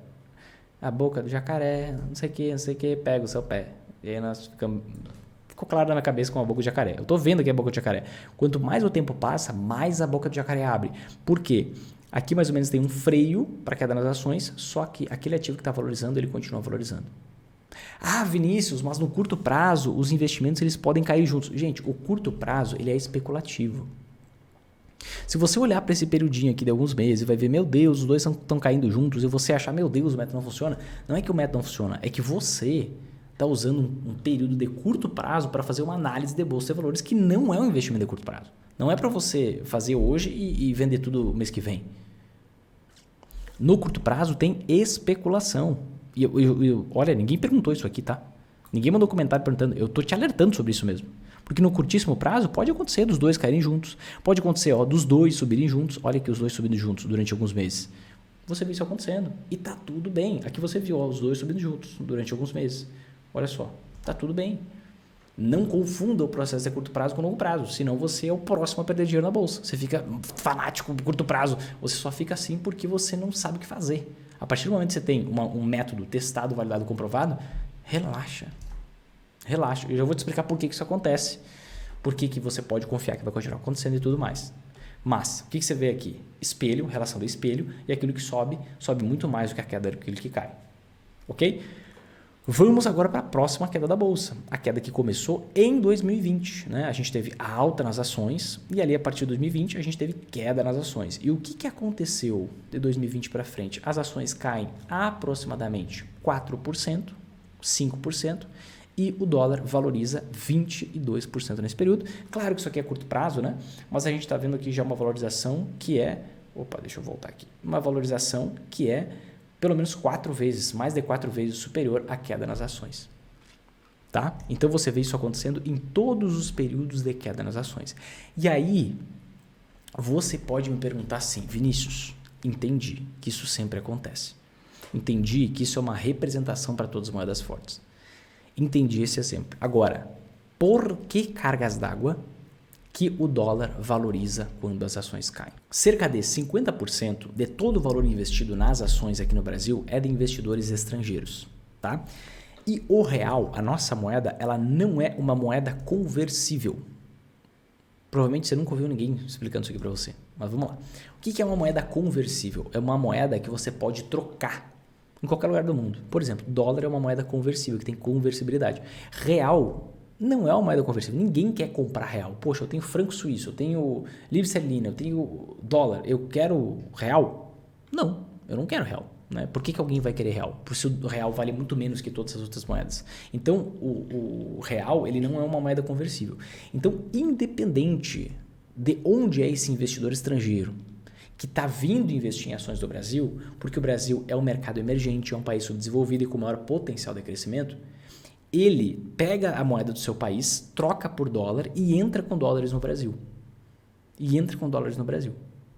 A boca do jacaré, não sei o que, pega o seu pé. E aí nós ficou claro na minha cabeça com a boca do jacaré. Eu estou vendo aqui a boca do jacaré. Quanto mais o tempo passa, mais a boca do jacaré abre. Por quê? Aqui mais ou menos tem um freio para queda nas ações, só que aquele ativo que está valorizando, ele continua valorizando. Ah, Vinícius, mas no curto prazo os investimentos eles podem cair juntos. Gente, o curto prazo ele é especulativo. Se você olhar para esse periodinho aqui de alguns meses, vai ver, meu Deus, os dois estão caindo juntos e você achar, meu Deus, o método não funciona. Não é que o método não funciona, é que você está usando um período de curto prazo para fazer uma análise de bolsa de valores que não é um investimento de curto prazo. Não é para você fazer hoje e vender tudo mês que vem. No curto prazo tem especulação. E olha, ninguém perguntou isso aqui, tá? Ninguém mandou comentário perguntando. Eu estou te alertando sobre isso mesmo. Porque no curtíssimo prazo pode acontecer dos dois caírem juntos. Pode acontecer dos dois subirem juntos. Olha que os dois subindo juntos durante alguns meses. Você vê isso acontecendo e tá tudo bem. Aqui você viu os dois subindo juntos durante alguns meses. Olha só, tá tudo bem. Não confunda o processo de curto prazo com longo prazo, senão você é o próximo a perder dinheiro na bolsa. Você fica fanático por curto prazo. Você só fica assim porque você não sabe o que fazer. A partir do momento que você tem um método testado, validado, comprovado, relaxa. Relaxa. Eu já vou te explicar por que isso acontece. Por que você pode confiar que vai continuar acontecendo e tudo mais. Mas, o que você vê aqui? Espelho, relação do espelho, e aquilo que sobe, sobe muito mais do que a queda daquilo que cai. Ok? Vamos agora para a próxima queda da Bolsa. A queda que começou em 2020. Né? A gente teve a alta nas ações e ali a partir de 2020 a gente teve queda nas ações. E o que aconteceu de 2020 para frente? As ações caem aproximadamente 4%, 5%. E o dólar valoriza 22% nesse período. Claro que isso aqui é curto prazo, né? Mas a gente está vendo aqui já uma valorização que é... Opa, deixa eu voltar aqui. Uma valorização que é pelo menos 4 vezes, mais de 4 vezes superior à queda nas ações. Tá? Então você vê isso acontecendo em todos os períodos de queda nas ações. E aí, você pode me perguntar assim, Vinícius, entendi que isso sempre acontece. Entendi que isso é uma representação para todas as moedas fortes. Entendi esse exemplo. Agora, por que cargas d'água que o dólar valoriza quando as ações caem? Cerca de 50% de todo o valor investido nas ações aqui no Brasil é de investidores estrangeiros, tá? E o real, a nossa moeda, ela não é uma moeda conversível. Provavelmente você nunca ouviu ninguém explicando isso aqui para você, mas vamos lá. O que é uma moeda conversível? É uma moeda que você pode trocar em qualquer lugar do mundo. Por exemplo, dólar é uma moeda conversível, que tem conversibilidade. Real não é uma moeda conversível. Ninguém quer comprar real. Poxa, eu tenho franco suíço, eu tenho livre esterlina, eu tenho dólar, eu quero real? Não, eu não quero real. Né? Por que alguém vai querer real? Porque o real vale muito menos que todas as outras moedas. Então, o real ele não é uma moeda conversível. Então, independente de onde é esse investidor estrangeiro, que está vindo investir em ações do Brasil, porque o Brasil é um mercado emergente, é um país subdesenvolvido e com maior potencial de crescimento, ele pega a moeda do seu país, troca por dólar e entra com dólares no Brasil.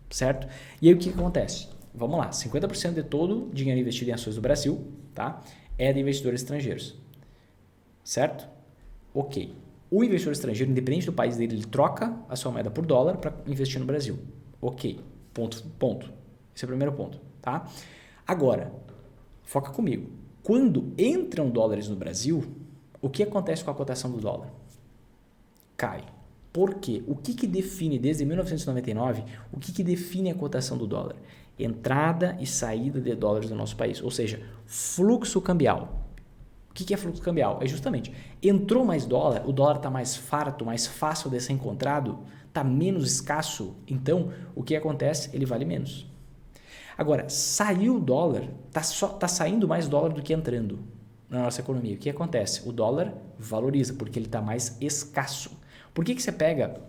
Certo? E aí o que acontece? Vamos lá, 50% de todo o dinheiro investido em ações do Brasil, tá? É de investidores estrangeiros. Certo? Ok. O investidor estrangeiro, independente do país dele, ele troca a sua moeda por dólar para investir no Brasil. Ok. Ponto. Esse é o primeiro ponto, tá? Agora, foca comigo. Quando entram dólares no Brasil, o que acontece com a cotação do dólar? Cai. Por quê? O que define, desde 1999, o que define a cotação do dólar? Entrada e saída de dólares do nosso país, ou seja, fluxo cambial. O que é fluxo cambial? É justamente, entrou mais dólar, o dólar está mais farto, mais fácil de ser encontrado, está menos escasso, então o que acontece? Ele vale menos. Agora, saiu o dólar, tá saindo mais dólar do que entrando na nossa economia. O que acontece? O dólar valoriza porque ele está mais escasso. Por que você pega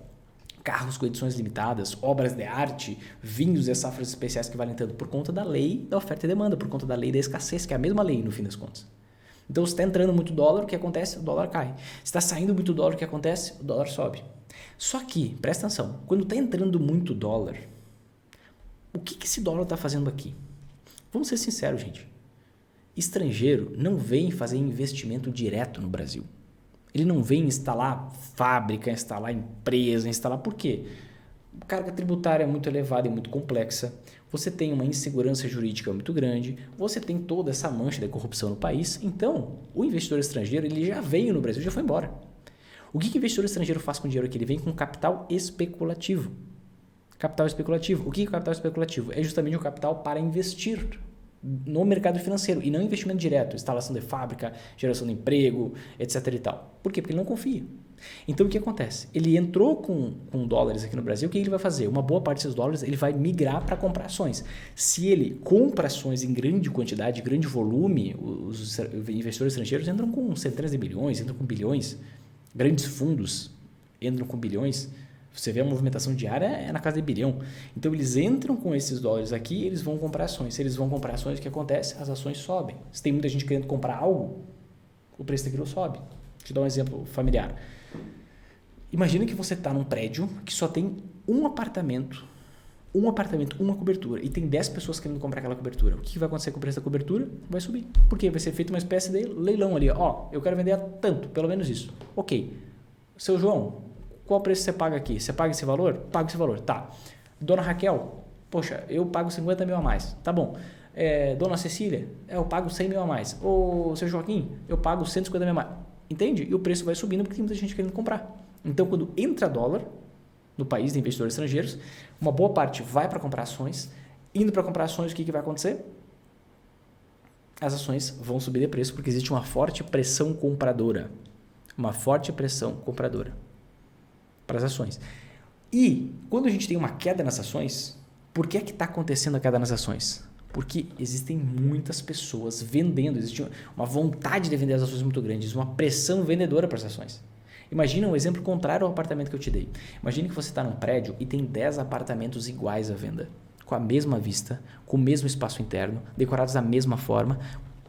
carros com edições limitadas, obras de arte, vinhos e safras especiais que valem tanto? Por conta da lei da oferta e demanda, por conta da lei da escassez, que é a mesma lei no fim das contas. Então, se está entrando muito dólar, o que acontece? O dólar cai. Se está saindo muito dólar, o que acontece? O dólar sobe. Só que, presta atenção, quando está entrando muito dólar, o que esse dólar está fazendo aqui? Vamos ser sinceros, gente. Estrangeiro não vem fazer investimento direto no Brasil. Ele não vem instalar fábrica, instalar empresa, instalar... Por quê? A carga tributária é muito elevada e muito complexa. Você tem uma insegurança jurídica muito grande. Você tem toda essa mancha de corrupção no país. Então, o investidor estrangeiro ele já veio no Brasil, já foi embora. O que o investidor estrangeiro faz com o dinheiro aqui? Ele vem com capital especulativo. Capital especulativo. O que é capital especulativo? É justamente o capital para investir no mercado financeiro e não investimento direto, instalação de fábrica, geração de emprego, etc. e tal. Por quê? Porque ele não confia. Então, o que acontece? Ele entrou com dólares aqui no Brasil, o que ele vai fazer? Uma boa parte desses dólares ele vai migrar para comprar ações. Se ele compra ações em grande quantidade, grande volume, os investidores estrangeiros entram com centenas de bilhões, entram com bilhões, grandes fundos entram com bilhões. Você vê a movimentação diária é na casa de bilhão. Então, eles entram com esses dólares aqui e eles vão comprar ações. Se eles vão comprar ações, o que acontece? As ações sobem. Se tem muita gente querendo comprar algo, o preço daquilo sobe. Vou te dar um exemplo familiar. Imagina que você está num prédio que só tem um apartamento um apartamento, uma cobertura, e tem 10 pessoas querendo comprar aquela cobertura, o que vai acontecer com o preço da cobertura? Vai subir. Porque vai ser feito uma espécie de leilão ali. Ó, eu quero vender a tanto, pelo menos isso. Ok. Seu João, qual preço você paga aqui? Você paga esse valor? Paga esse valor. Tá. Dona Raquel, poxa, eu pago 50 mil a mais. Tá bom. Dona Cecília, eu pago 100 mil a mais. Ô, seu Joaquim, eu pago 150 mil a mais. Entende? E o preço vai subindo porque tem muita gente querendo comprar. Então, quando entra dólar no país de investidores estrangeiros, uma boa parte vai para comprar ações. Indo para comprar ações, o que vai acontecer? As ações vão subir de preço porque existe uma forte pressão compradora. Uma forte pressão compradora para as ações. E quando a gente tem uma queda nas ações, por que está acontecendo a queda nas ações? Porque existem muitas pessoas vendendo, existe uma vontade de vender as ações muito grande, existe uma pressão vendedora para as ações. Imagina um exemplo contrário ao apartamento que eu te dei. Imagine que você está num prédio e tem 10 apartamentos iguais à venda, com a mesma vista, com o mesmo espaço interno, decorados da mesma forma,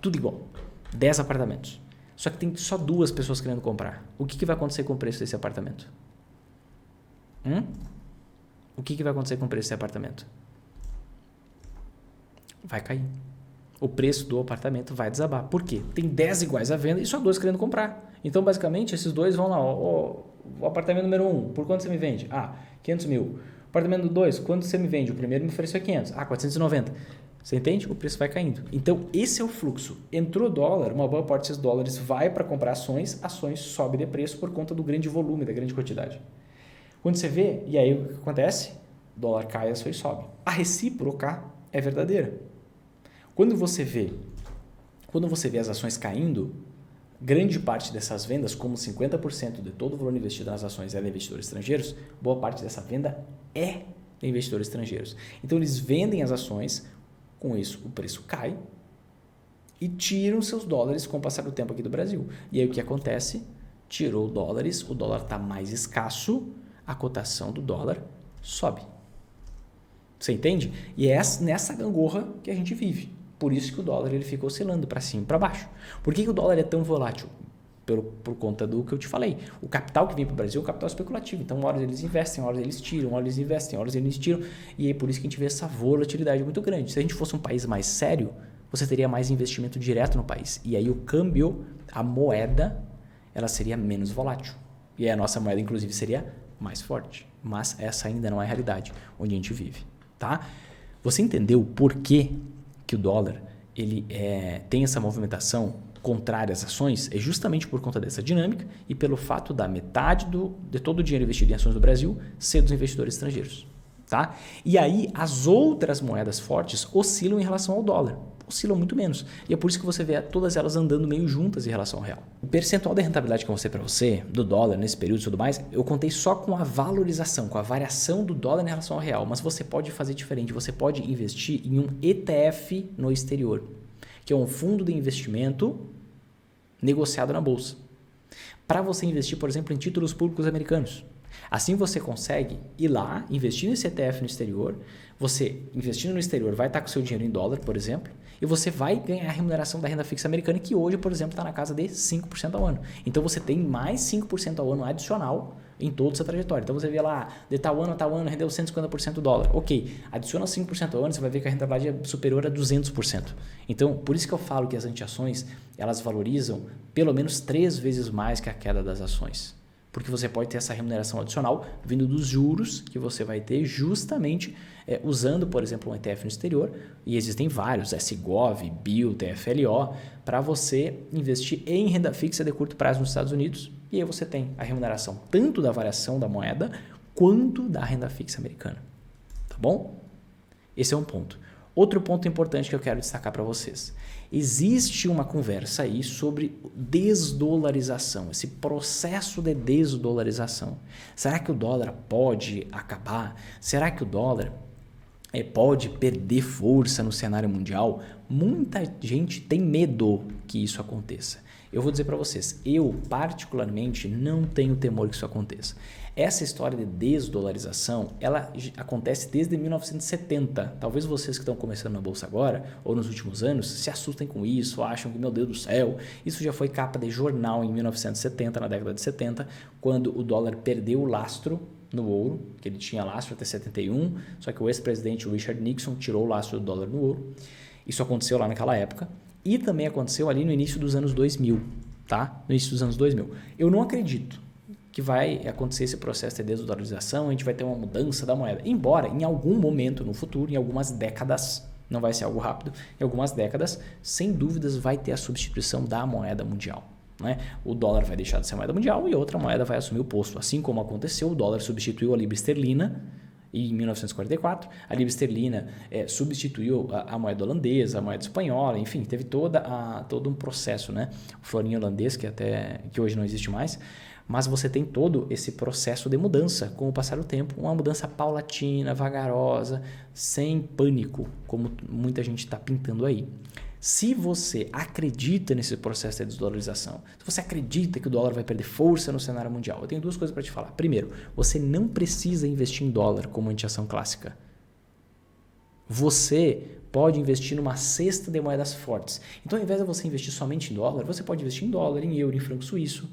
tudo igual. 10 apartamentos. Só que tem só 2 pessoas querendo comprar. O que vai acontecer com o preço desse apartamento? O que vai acontecer com o preço desse apartamento? Vai cair. O preço do apartamento vai desabar. Por quê? Tem 10 iguais à venda e só 2 querendo comprar. Então, basicamente, esses 2 vão lá. O apartamento número 1, por quanto você me vende? 500 mil. Apartamento 2, quanto você me vende? O primeiro me ofereceu 500. 490. Você entende? O preço vai caindo. Então, esse é o fluxo. Entrou dólar, uma boa parte desses dólares vai para comprar ações sobem de preço por conta do grande volume, da grande quantidade. Quando você vê, e aí o que acontece? O dólar cai, ações sobe. A recíproca é verdadeira. Quando você vê as ações caindo, grande parte dessas vendas, como 50% de todo o valor investido nas ações é de investidores estrangeiros, boa parte dessa venda é de investidores estrangeiros. Então, eles vendem as ações, com isso o preço cai e tiram seus dólares com o passar do tempo aqui do Brasil. E aí o que acontece? Tirou dólares, o dólar está mais escasso, a cotação do dólar sobe. Você entende? E é nessa gangorra que a gente vive. Por isso que o dólar ele fica oscilando para cima e para baixo. Por que o dólar é tão volátil? Por conta do que eu te falei. O capital que vem para o Brasil é um capital especulativo. Então, uma hora eles investem, uma hora eles tiram, uma hora eles investem, uma hora eles tiram. E aí, por isso que a gente vê essa volatilidade muito grande. Se a gente fosse um país mais sério, você teria mais investimento direto no país. E aí, o câmbio, a moeda, ela seria menos volátil. E aí, a nossa moeda, inclusive, seria mais forte. Mas essa ainda não é a realidade onde a gente vive. Tá? Você entendeu por que o dólar ele tem essa movimentação contrária às ações? É justamente por conta dessa dinâmica e pelo fato da metade de todo o dinheiro investido em ações do Brasil ser dos investidores estrangeiros. Tá? E aí as outras moedas fortes oscilam em relação ao dólar. Oscilam muito menos. E é por isso que você vê todas elas andando meio juntas em relação ao real. O percentual de rentabilidade que eu mostrei para você, do dólar nesse período e tudo mais, eu contei só com a valorização, com a variação do dólar em relação ao real. Mas você pode fazer diferente. Você pode investir em um ETF no exterior, que é um fundo de investimento negociado na bolsa. Para você investir, por exemplo, em títulos públicos americanos. Assim você consegue ir lá, investir nesse ETF no exterior. Você, investindo no exterior, vai estar com o seu dinheiro em dólar, por exemplo, e você vai ganhar a remuneração da renda fixa americana, que hoje, por exemplo, está na casa de 5% ao ano. Então, você tem mais 5% ao ano adicional em toda essa trajetória. Então, você vê lá, de tal ano a tal ano, rendeu 150% do dólar. Ok, adiciona 5% ao ano, você vai ver que a rentabilidade é superior a 200%. Então, por isso que eu falo que as antiações, elas valorizam pelo menos 3 vezes mais que a queda das ações. Porque você pode ter essa remuneração adicional vindo dos juros que você vai ter justamente usando, por exemplo, um ETF no exterior. E existem vários, SGOV, BIL, TFLO, para você investir em renda fixa de curto prazo nos Estados Unidos. E aí você tem a remuneração tanto da variação da moeda quanto da renda fixa americana. Tá bom? Esse é um ponto. Outro ponto importante que eu quero destacar para vocês. Existe uma conversa aí sobre desdolarização, esse processo de desdolarização. Será que o dólar pode acabar? Será que o dólar pode perder força no cenário mundial? Muita gente tem medo que isso aconteça. Eu vou dizer para vocês, eu particularmente não tenho temor que isso aconteça. Essa história de desdolarização, ela acontece desde 1970. Talvez vocês que estão começando na bolsa agora, ou nos últimos anos, se assustem com isso, acham que, meu Deus do céu, isso já foi capa de jornal em 1970, na década de 70, quando o dólar perdeu o lastro no ouro, que ele tinha lastro até 71, só que o ex-presidente Richard Nixon tirou o lastro do dólar no ouro. Isso aconteceu lá naquela época e também aconteceu ali no início dos anos 2000, tá? No início dos anos 2000. Eu não acredito que vai acontecer esse processo de desdolarização, a gente vai ter uma mudança da moeda. Embora em algum momento no futuro, em algumas décadas, não vai ser algo rápido, em algumas décadas, sem dúvidas vai ter a substituição da moeda mundial. Né? O dólar vai deixar de ser a moeda mundial e outra moeda vai assumir o posto. Assim como aconteceu, o dólar substituiu a libra esterlina em 1944, a libra esterlina substituiu a moeda holandesa, a moeda espanhola, enfim, teve todo um processo, né? O florinho holandês, que hoje não existe mais, mas você tem todo esse processo de mudança com o passar do tempo, uma mudança paulatina, vagarosa, sem pânico, como muita gente está pintando aí. Se você acredita nesse processo de desdolarização, se você acredita que o dólar vai perder força no cenário mundial, eu tenho duas coisas para te falar. Primeiro, você não precisa investir em dólar como antiação clássica. Você pode investir numa cesta de moedas fortes. Então, ao invés de você investir somente em dólar, você pode investir em dólar, em euro, em franco suíço,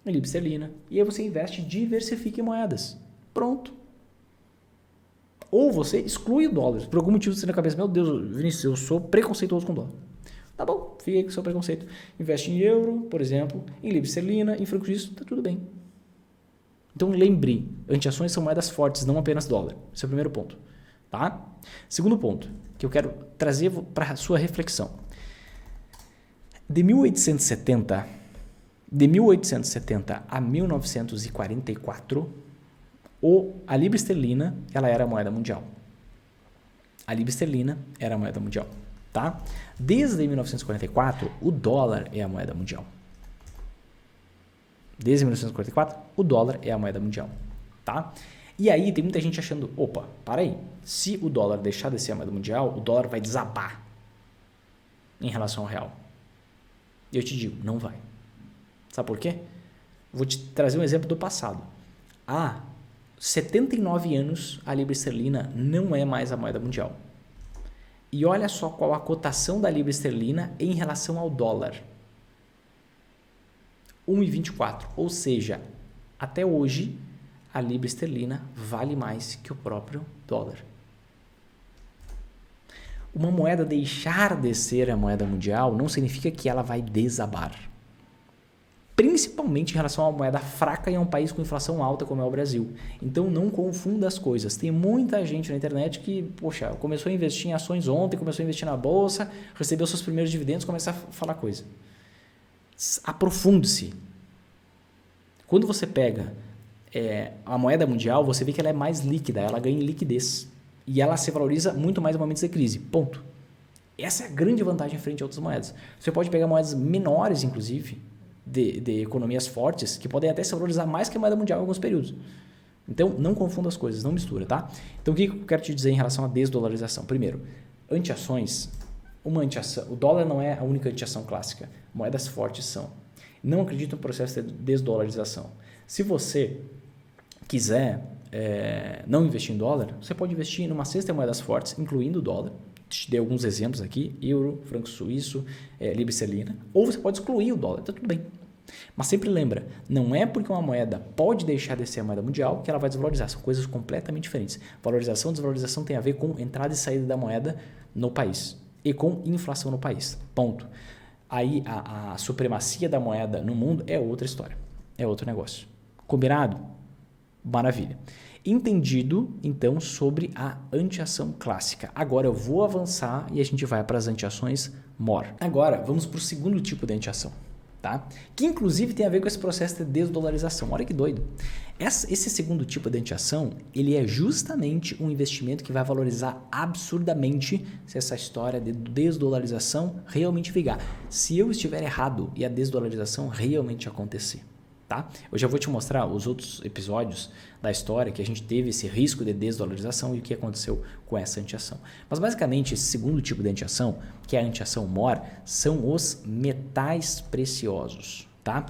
em libra esterlina. E aí você investe e diversifica em moedas. Pronto. Ou você exclui o dólar. Por algum motivo você tem na cabeça, meu Deus, Vinícius, eu sou preconceituoso com dólar. Tá bom, fica aí com o seu preconceito. Investe em euro, por exemplo, em libra esterlina, em franco suíço, tá tudo bem. Então lembre, antiações são moedas fortes, não apenas dólar. Esse é o primeiro ponto. Tá? Segundo ponto, que eu quero trazer para a sua reflexão. De 1870 a 1944, a libra esterlina ela era a moeda mundial. A libra esterlina era a moeda mundial. Tá? Desde 1944, o dólar é a moeda mundial. Desde 1944, o dólar é a moeda mundial. Tá? E aí tem muita gente achando, opa, para aí, se o dólar deixar de ser a moeda mundial, o dólar vai desabar em relação ao real. E eu te digo, não vai. Sabe por quê? Vou te trazer um exemplo do passado. Há 79 anos, a libra esterlina não é mais a moeda mundial. E olha só qual a cotação da libra esterlina em relação ao dólar. 1,24. Ou seja, até hoje, a libra esterlina vale mais que o próprio dólar. Uma moeda deixar de ser a moeda mundial não significa que ela vai desabar. Principalmente em relação a uma moeda fraca e a um país com inflação alta como é o Brasil. Então não confunda as coisas. Tem muita gente na internet que, poxa, começou a investir em ações ontem, começou a investir na bolsa, recebeu seus primeiros dividendos, começa a falar coisa. Aprofunde-se. Quando você pega a moeda mundial, você vê que ela é mais líquida, ela ganha em liquidez. E ela se valoriza muito mais em momentos de crise. Ponto. Essa é a grande vantagem frente a outras moedas. Você pode pegar moedas menores, inclusive, de economias fortes, que podem até se valorizar mais que a moeda mundial em alguns períodos. Então, não confunda as coisas, não mistura, tá? Então, o que eu quero te dizer em relação à desdolarização? Primeiro, antiações, o dólar não é a única antiação clássica, moedas fortes são. Não acredito no processo de desdolarização. Se você quiser não investir em dólar, você pode investir numa cesta de moedas fortes, incluindo o dólar. Te dei alguns exemplos aqui, euro, franco suíço, libra esterlina, ou você pode excluir o dólar, tá tudo bem. Mas sempre lembra, não é porque uma moeda pode deixar de ser a moeda mundial que ela vai desvalorizar, são coisas completamente diferentes. Valorização e desvalorização tem a ver com entrada e saída da moeda no país e com inflação no país, ponto. Aí a supremacia da moeda no mundo é outra história, é outro negócio. Combinado? Maravilha. Entendido, então, sobre a antiação clássica. Agora eu vou avançar e a gente vai para as antiações MOR. Agora, vamos para o segundo tipo de antiação, tá? Que inclusive tem a ver com esse processo de desdolarização. Olha que doido. Esse segundo tipo de antiação, ele é justamente um investimento que vai valorizar absurdamente se essa história de desdolarização realmente vigar. Se eu estiver errado e a desdolarização realmente acontecer. Tá? Eu já vou te mostrar os outros episódios da história que a gente teve esse risco de desdolarização e o que aconteceu com essa antiação. Mas basicamente esse segundo tipo de antiação, que é a antiação MOR, são os metais preciosos. Tá?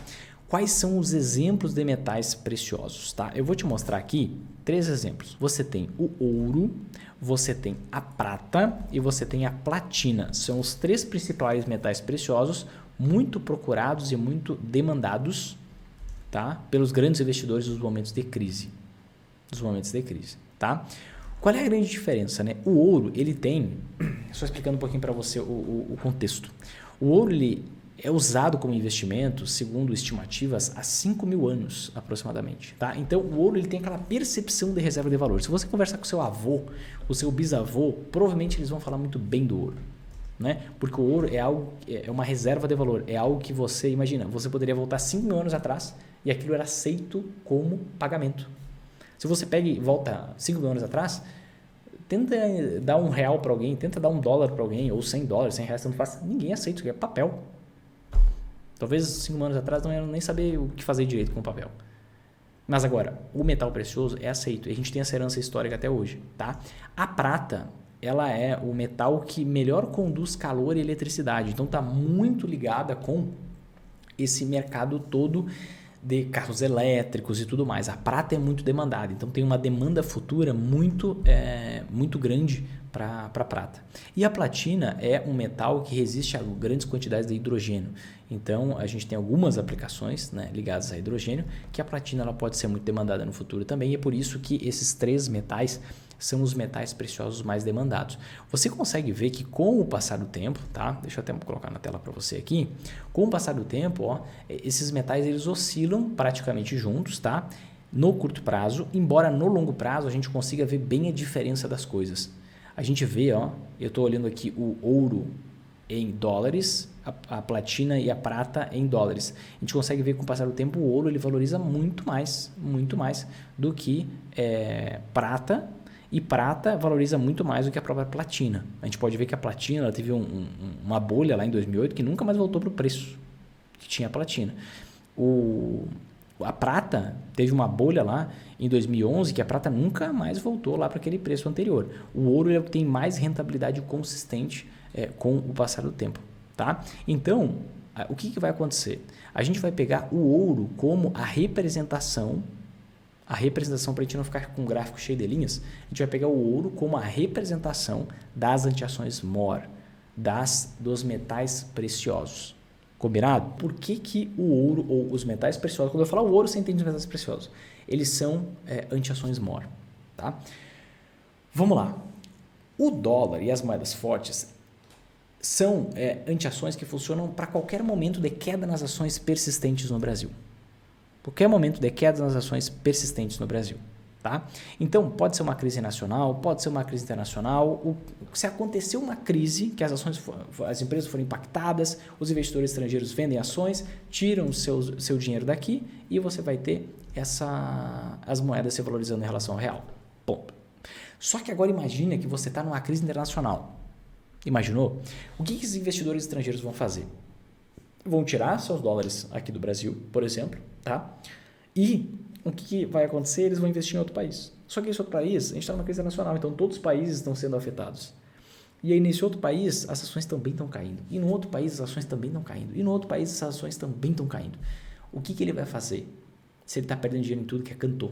Quais são os exemplos de metais preciosos? Tá? Eu vou te mostrar aqui 3 exemplos. Você tem o ouro, você tem a prata e você tem a platina. São os 3 principais metais preciosos, muito procurados e muito demandados, tá? Pelos grandes investidores nos momentos de crise. dos momentos de crise, tá? Qual é a grande diferença, né? O ouro, ele tem, só explicando um pouquinho para você o contexto. O ouro, ele é usado como investimento, segundo estimativas, há 5.000 anos aproximadamente, tá? Então, o ouro, ele tem aquela percepção de reserva de valor. Se você conversar com o seu avô, o seu bisavô, provavelmente eles vão falar muito bem do ouro, né? Porque o ouro é uma reserva de valor, é algo que você, imagina, você poderia voltar 5.000 anos atrás e aquilo era aceito como pagamento. Se você pega e volta 5.000 anos atrás, tenta dar R$1 para alguém, tenta dar $1 para alguém, ou $100, R$100, tanto faz, ninguém aceita, isso aqui é papel. Talvez 5 anos atrás não ia nem saber o que fazer direito com o papel. Mas agora, o metal precioso é aceito. E a gente tem essa herança histórica até hoje, tá? A prata, ela é o metal que melhor conduz calor e eletricidade. Então, está muito ligada com esse mercado todo de carros elétricos e tudo mais. A prata é muito demandada. Então, tem uma demanda futura muito grande para a prata. E a platina é um metal que resiste a grandes quantidades de hidrogênio. Então, a gente tem algumas aplicações, né, ligadas a hidrogênio, que a platina ela pode ser muito demandada no futuro também, e é por isso que esses 3 metais são os metais preciosos mais demandados. Você consegue ver que com o passar do tempo, tá? Deixa eu até colocar na tela para você aqui. Com o passar do tempo, ó, esses metais eles oscilam praticamente juntos, tá? No curto prazo, embora no longo prazo a gente consiga ver bem a diferença das coisas. A gente vê, ó, eu estou olhando aqui o ouro em dólares, a platina e a prata em dólares. A gente consegue ver que com o passar do tempo o ouro ele valoriza muito mais do que prata, e prata valoriza muito mais do que a própria platina. A gente pode ver que a platina ela teve uma bolha lá em 2008 que nunca mais voltou para o preço que tinha a platina. A prata teve uma bolha lá em 2011 que a prata nunca mais voltou lá para aquele preço anterior. O ouro ele tem mais rentabilidade consistente com o passar do tempo, tá? Então, o que vai acontecer? A gente vai pegar o ouro como a representação para a gente não ficar com um gráfico cheio de linhas, a gente vai pegar o ouro como a representação das antiações MOR, dos metais preciosos. Combinado? Por que o ouro ou os metais preciosos, quando eu falar o ouro, você entende os metais preciosos, eles são antiações MOR, tá? Vamos lá. O dólar e as moedas fortes são antiações que funcionam para qualquer momento de queda nas ações persistentes no Brasil. Qualquer momento de queda nas ações persistentes no Brasil. Tá? Então, pode ser uma crise nacional, pode ser uma crise internacional. Se aconteceu uma crise, que as empresas foram impactadas, os investidores estrangeiros vendem ações, tiram o seu dinheiro daqui e você vai ter as moedas se valorizando em relação ao real. Ponto. Só que agora imagina que você está numa crise internacional. Imaginou? O que os investidores estrangeiros vão fazer? Vão tirar seus dólares aqui do Brasil, por exemplo, tá? E o que vai acontecer? Eles vão investir em outro país. Só que esse outro país, a gente está numa crise internacional, então todos os países estão sendo afetados. E aí nesse outro país, as ações também estão caindo. E no outro país, as ações também estão caindo. E no outro país, as ações também estão caindo. O que ele vai fazer? Se ele está perdendo dinheiro em tudo que é cantor,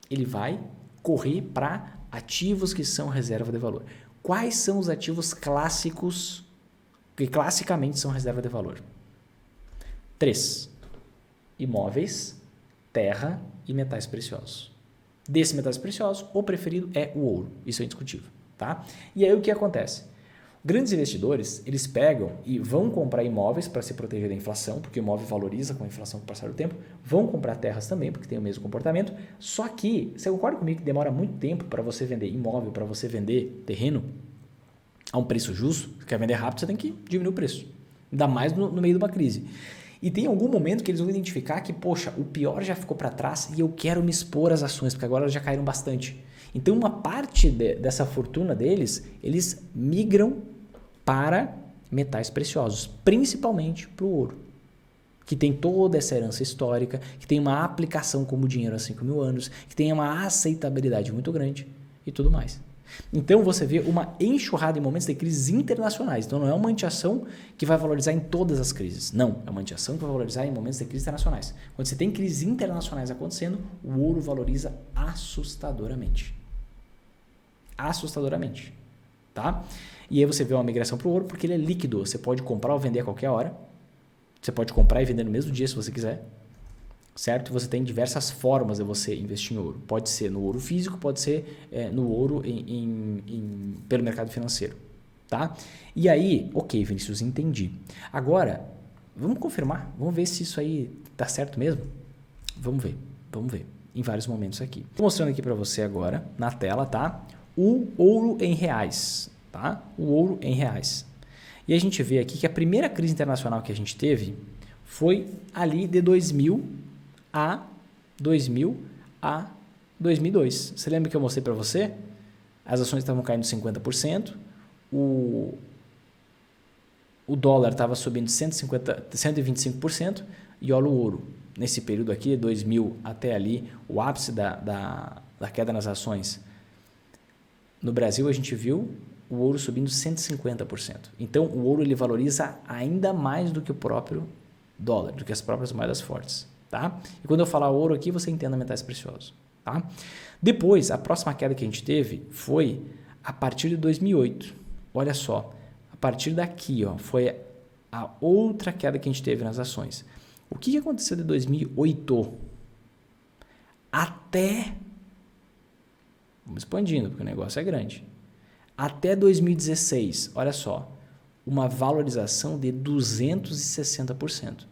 ele vai correr para ativos que são reserva de valor. Quais são os ativos clássicos que classicamente são reserva de valor? 3. Imóveis, terra e metais preciosos. Desses metais preciosos, o preferido é o ouro. Isso é indiscutível. Tá? E aí o que acontece? Grandes investidores, eles pegam e vão comprar imóveis para se proteger da inflação, porque o imóvel valoriza com a inflação com o passar do tempo, vão comprar terras também, porque tem o mesmo comportamento, só que, você concorda comigo que demora muito tempo para você vender imóvel, para você vender terreno a um preço justo? Se quer vender rápido, você tem que diminuir o preço, ainda mais no meio de uma crise. E tem algum momento que eles vão identificar que, poxa, o pior já ficou para trás e eu quero me expor às ações, porque agora elas já caíram bastante. Então, uma parte dessa fortuna deles, eles migram para metais preciosos, principalmente para o ouro, que tem toda essa herança histórica, que tem uma aplicação como dinheiro há 5.000 anos, que tem uma aceitabilidade muito grande e tudo mais. Então, você vê uma enxurrada em momentos de crises internacionais. Então, não é uma antiação que vai valorizar em todas as crises. Não, é uma antiação que vai valorizar em momentos de crises internacionais. Quando você tem crises internacionais acontecendo, o ouro valoriza assustadoramente. Assustadoramente. Tá? E aí você vê uma migração para o ouro porque ele é líquido. Você pode comprar ou vender a qualquer hora. Você pode comprar e vender no mesmo dia se você quiser. certo? Você tem diversas formas de você investir em ouro. Pode ser no ouro físico, pode ser no ouro pelo mercado financeiro, tá? E aí, ok, Vinícius, entendi. Agora, vamos confirmar, vamos ver se isso aí tá certo mesmo? Vamos ver em vários momentos aqui. Estou mostrando aqui para você agora, na tela, tá? O ouro em reais, tá? O ouro em reais. E a gente vê aqui que a primeira crise internacional que a gente teve foi ali de 2000 a 2002. Você lembra que eu mostrei para você? As ações estavam caindo 50%, o dólar estava subindo 125% e olha o ouro. Nesse período aqui, 2000 até ali, o ápice da queda nas ações. No Brasil, a gente viu o ouro subindo 150%. Então, o ouro ele valoriza ainda mais do que o próprio dólar, do que as próprias moedas fortes. Tá? E quando eu falar ouro aqui, você entenda metais preciosos. Tá? Depois, a próxima queda que a gente teve foi a partir de 2008. Olha só, a partir daqui foi a outra queda que a gente teve nas ações. O que aconteceu de 2008 até... Vamos expandindo, porque o negócio é grande. Até 2016, olha só, uma valorização de 260%.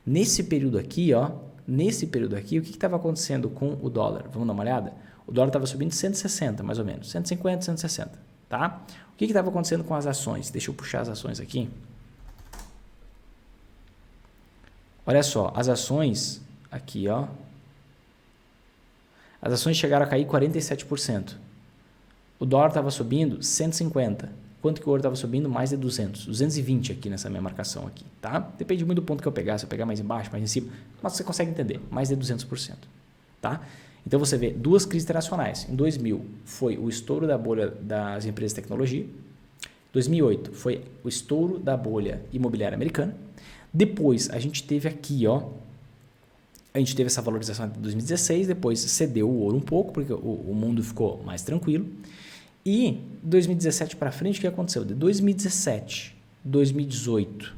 Nesse período aqui, o que estava acontecendo com o dólar? Vamos dar uma olhada? O dólar estava subindo 160, mais ou menos. 150, 160, tá? O que estava acontecendo com as ações? Deixa eu puxar as ações aqui. Olha só, as ações aqui, as ações chegaram a cair 47%. O dólar estava subindo 150. Quanto que o ouro estava subindo? Mais de 200. 220 aqui nessa minha marcação aqui, tá? Depende muito do ponto que eu pegar. Se eu pegar mais embaixo, mais em cima, mas você consegue entender. Mais de 200%, tá? Então você vê duas crises internacionais. Em 2000 foi o estouro da bolha das empresas de tecnologia. 2008 foi o estouro da bolha imobiliária americana. Depois a gente teve aqui, a gente teve essa valorização até 2016, depois cedeu o ouro um pouco, porque o mundo ficou mais tranquilo. E 2017 para frente, o que aconteceu? De 2017, 2018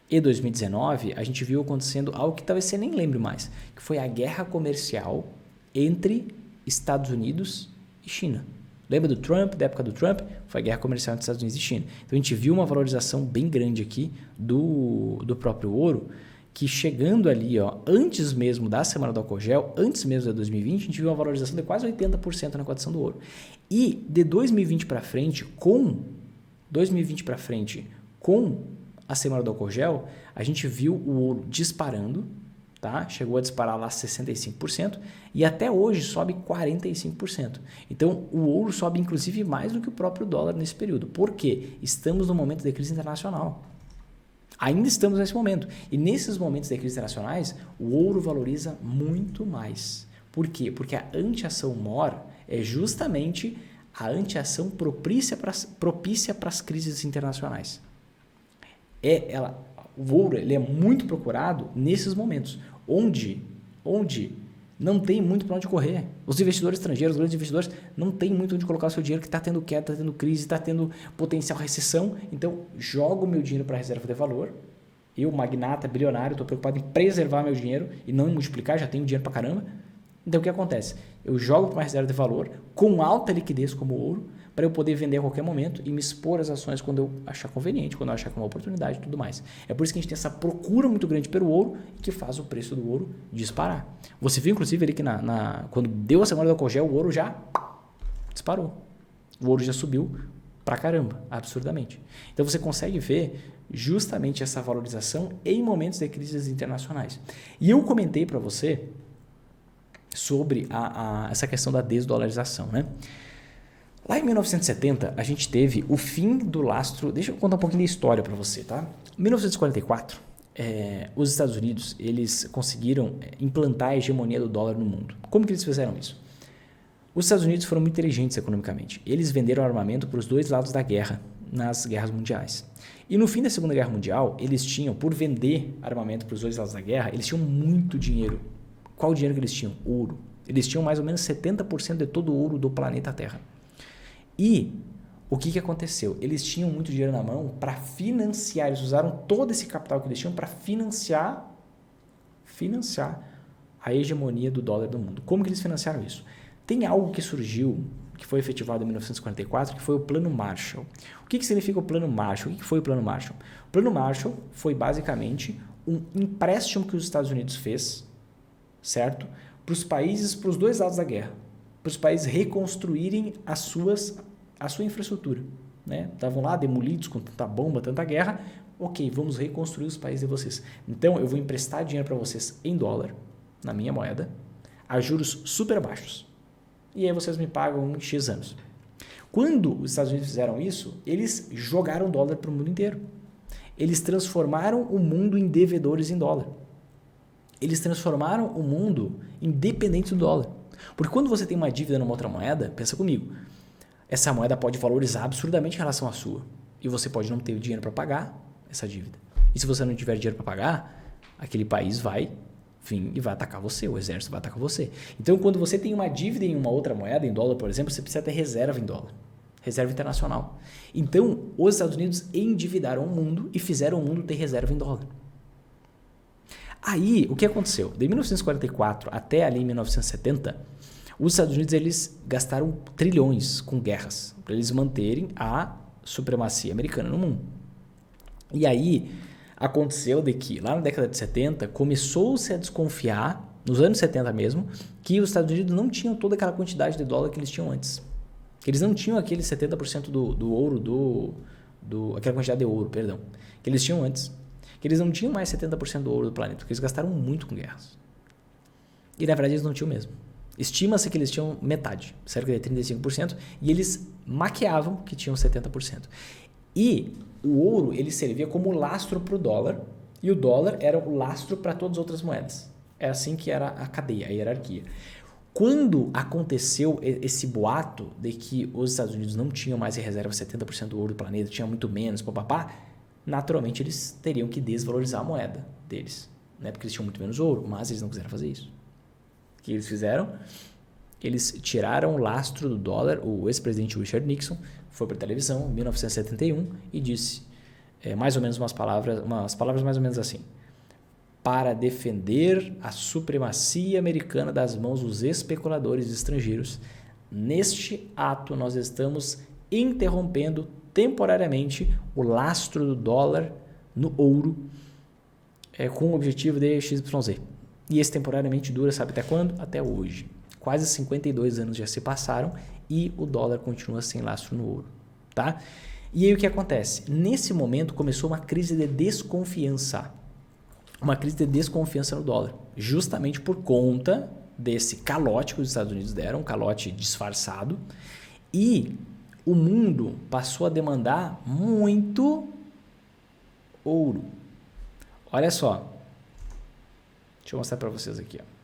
e 2019, a gente viu acontecendo algo que talvez você nem lembre mais, que foi a guerra comercial entre Estados Unidos e China. Lembra do Trump, da época do Trump? Foi a guerra comercial entre Estados Unidos e China. Então a gente viu uma valorização bem grande aqui do próprio ouro, que chegando ali, antes mesmo da semana do álcool gel, antes mesmo de 2020, a gente viu uma valorização de quase 80% na cotação do ouro. E de 2020 para frente, com a semana do álcool gel, a gente viu o ouro disparando, tá? Chegou a disparar lá 65% e até hoje sobe 45%. Então, o ouro sobe inclusive mais do que o próprio dólar nesse período. Por quê? Estamos no momento de crise internacional. Ainda estamos nesse momento. E nesses momentos de crise internacionais, o ouro valoriza muito mais. Por quê? Porque a anti-ação MOR é justamente a anti-ação propícia para as crises internacionais. O ouro ele é muito procurado nesses momentos, onde não tem muito para onde correr. Os investidores estrangeiros, os grandes investidores, não tem muito onde colocar o seu dinheiro, que está tendo queda, está tendo crise, está tendo potencial recessão. Então, jogo o meu dinheiro para a reserva de valor. Eu, magnata, bilionário, estou preocupado em preservar meu dinheiro e não em multiplicar, já tenho dinheiro para caramba. Então, o que acontece? Eu jogo para uma reserva de valor com alta liquidez como ouro, para eu poder vender a qualquer momento e me expor às ações quando eu achar conveniente, quando eu achar que é uma oportunidade e tudo mais. É por isso que a gente tem essa procura muito grande pelo ouro que faz o preço do ouro disparar. Você viu, inclusive, ali que quando deu a semana do álcool gel, o ouro já disparou. O ouro já subiu pra caramba, absurdamente. Então, você consegue ver justamente essa valorização em momentos de crises internacionais. E eu comentei para você sobre essa questão da desdolarização, né? Lá em 1970, a gente teve o fim do lastro... Deixa eu contar um pouquinho da história para você, tá? Em 1944, os Estados Unidos eles conseguiram implantar a hegemonia do dólar no mundo. Como que eles fizeram isso? Os Estados Unidos foram muito inteligentes economicamente. Eles venderam armamento para os dois lados da guerra, nas guerras mundiais. E no fim da Segunda Guerra Mundial, eles tinham, por vender armamento para os dois lados da guerra, eles tinham muito dinheiro. Qual o dinheiro que eles tinham? Ouro. Eles tinham mais ou menos 70% de todo o ouro do planeta Terra. E o que aconteceu? Eles tinham muito dinheiro na mão para financiar, eles usaram todo esse capital que eles tinham para financiar a hegemonia do dólar no mundo. Como que eles financiaram isso? Tem algo que surgiu, que foi efetivado em 1944, que foi o Plano Marshall. O que significa o Plano Marshall? O que foi o Plano Marshall? O Plano Marshall foi basicamente um empréstimo que os Estados Unidos fez, certo? Para os países, para os dois lados da guerra, para os países reconstruírem a sua infraestrutura. Né? Estavam lá demolidos com tanta bomba, tanta guerra. Ok, vamos reconstruir os países de vocês. Então, eu vou emprestar dinheiro para vocês em dólar, na minha moeda, a juros super baixos. E aí vocês me pagam em X anos. Quando os Estados Unidos fizeram isso, eles jogaram dólar para o mundo inteiro. Eles transformaram o mundo em devedores em dólar. Eles transformaram o mundo em dependente do dólar. Porque quando você tem uma dívida numa outra moeda, pensa comigo, essa moeda pode valorizar absurdamente em relação à sua. E você pode não ter o dinheiro para pagar essa dívida. E se você não tiver dinheiro para pagar, aquele país vai vir e vai atacar você, o exército vai atacar você. Então, quando você tem uma dívida em uma outra moeda, em dólar, por exemplo, você precisa ter reserva em dólar. Reserva internacional. Então, os Estados Unidos endividaram o mundo e fizeram o mundo ter reserva em dólar. Aí, o que aconteceu? De 1944 até ali 1970, os Estados Unidos eles gastaram trilhões com guerras para eles manterem a supremacia americana no mundo. E aí, aconteceu de que lá na década de 70 começou-se a desconfiar, nos anos 70 mesmo, que os Estados Unidos não tinham toda aquela quantidade de dólar que eles tinham antes. Que eles não tinham aquele 70% do ouro, aquela quantidade de ouro, perdão, que eles tinham antes. Que eles não tinham mais 70% do ouro do planeta, porque eles gastaram muito com guerras. E na verdade eles não tinham mesmo. Estima-se que eles tinham metade, cerca de 35%, e eles maquiavam que tinham 70%. E o ouro ele servia como lastro para o dólar, e o dólar era o lastro para todas as outras moedas. É assim que era a cadeia, a hierarquia. Quando aconteceu esse boato de que os Estados Unidos não tinham mais em reserva 70% do ouro do planeta, tinha muito menos, papapá, naturalmente eles teriam que desvalorizar a moeda deles, né? Porque eles tinham muito menos ouro, mas eles não quiseram fazer isso. O que eles fizeram? Eles tiraram o lastro do dólar. O ex-presidente Richard Nixon foi para a televisão em 1971 e disse mais ou menos umas palavras mais ou menos assim: para defender a supremacia americana das mãos dos especuladores estrangeiros, neste ato nós estamos interrompendo temporariamente o lastro do dólar no ouro com o objetivo de XYZ. E esse temporariamente dura, sabe até quando? Até hoje. Quase 52 anos já se passaram e o dólar continua sem lastro no ouro. Tá? E aí o que acontece? Nesse momento começou uma crise de desconfiança. Uma crise de desconfiança no dólar. Justamente por conta desse calote que os Estados Unidos deram, um calote disfarçado. E o mundo passou a demandar muito ouro. Olha só. Deixa eu mostrar para vocês aqui. Ó.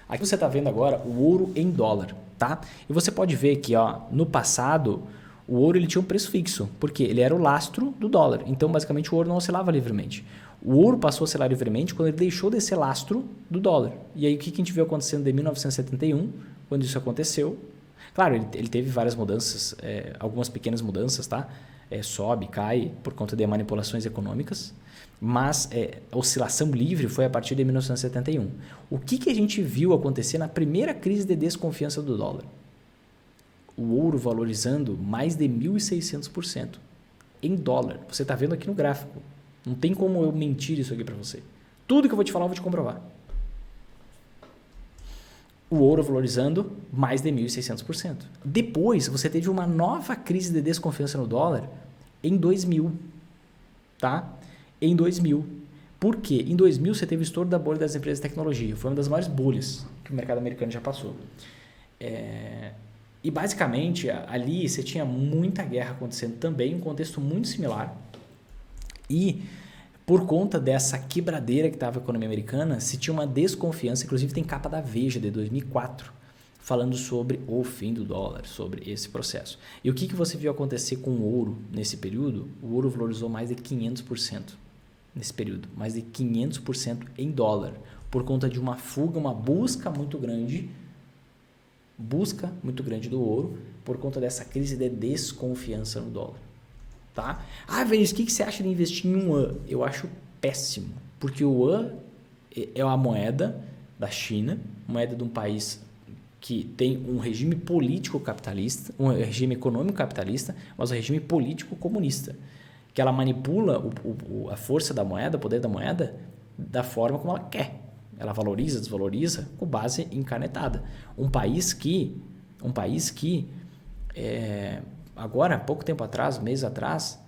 Aqui você está vendo agora o ouro em dólar. Tá? E você pode ver que ó, no passado o ouro ele tinha um preço fixo. Porque ele era o lastro do dólar. Então basicamente o ouro não oscilava livremente. O ouro passou a oscilar livremente quando ele deixou de ser lastro do dólar. E aí o que a gente viu acontecendo em 1971, quando isso aconteceu? Claro, ele teve várias mudanças, algumas pequenas mudanças, tá? Sobe, cai por conta de manipulações econômicas, mas a oscilação livre foi a partir de 1971. O que a gente viu acontecer na primeira crise de desconfiança do dólar? O ouro valorizando mais de 1.600% em dólar. Você está vendo aqui no gráfico. Não tem como eu mentir isso aqui para você. Tudo que eu vou te falar eu vou te comprovar. O ouro valorizando mais de 1.600%. Depois, você teve uma nova crise de desconfiança no dólar em 2000. Tá? Em 2000. Por quê? Em 2000 você teve o estouro da bolha das empresas de tecnologia. Foi uma das maiores bolhas que o mercado americano já passou. E basicamente, ali você tinha muita guerra acontecendo também, um contexto muito similar. E por conta dessa quebradeira que estava a economia americana, se tinha uma desconfiança, inclusive tem capa da Veja de 2004, falando sobre o fim do dólar, sobre esse processo. E o que você viu acontecer com o ouro nesse período? O ouro valorizou mais de 500% nesse período, mais de 500% em dólar, por conta de uma fuga, uma busca muito grande do ouro, por conta dessa crise de desconfiança no dólar. Tá? Ah, Vinícius, o que você acha de investir em um yuan? Eu acho péssimo, porque o yuan é a moeda da China, moeda de um país que tem um regime político capitalista, um regime econômico capitalista, mas um regime político comunista, que ela manipula a força da moeda, o poder da moeda, da forma como ela quer. Ela valoriza, desvaloriza com base em canetada. Um país que agora, há pouco tempo atrás, meses atrás,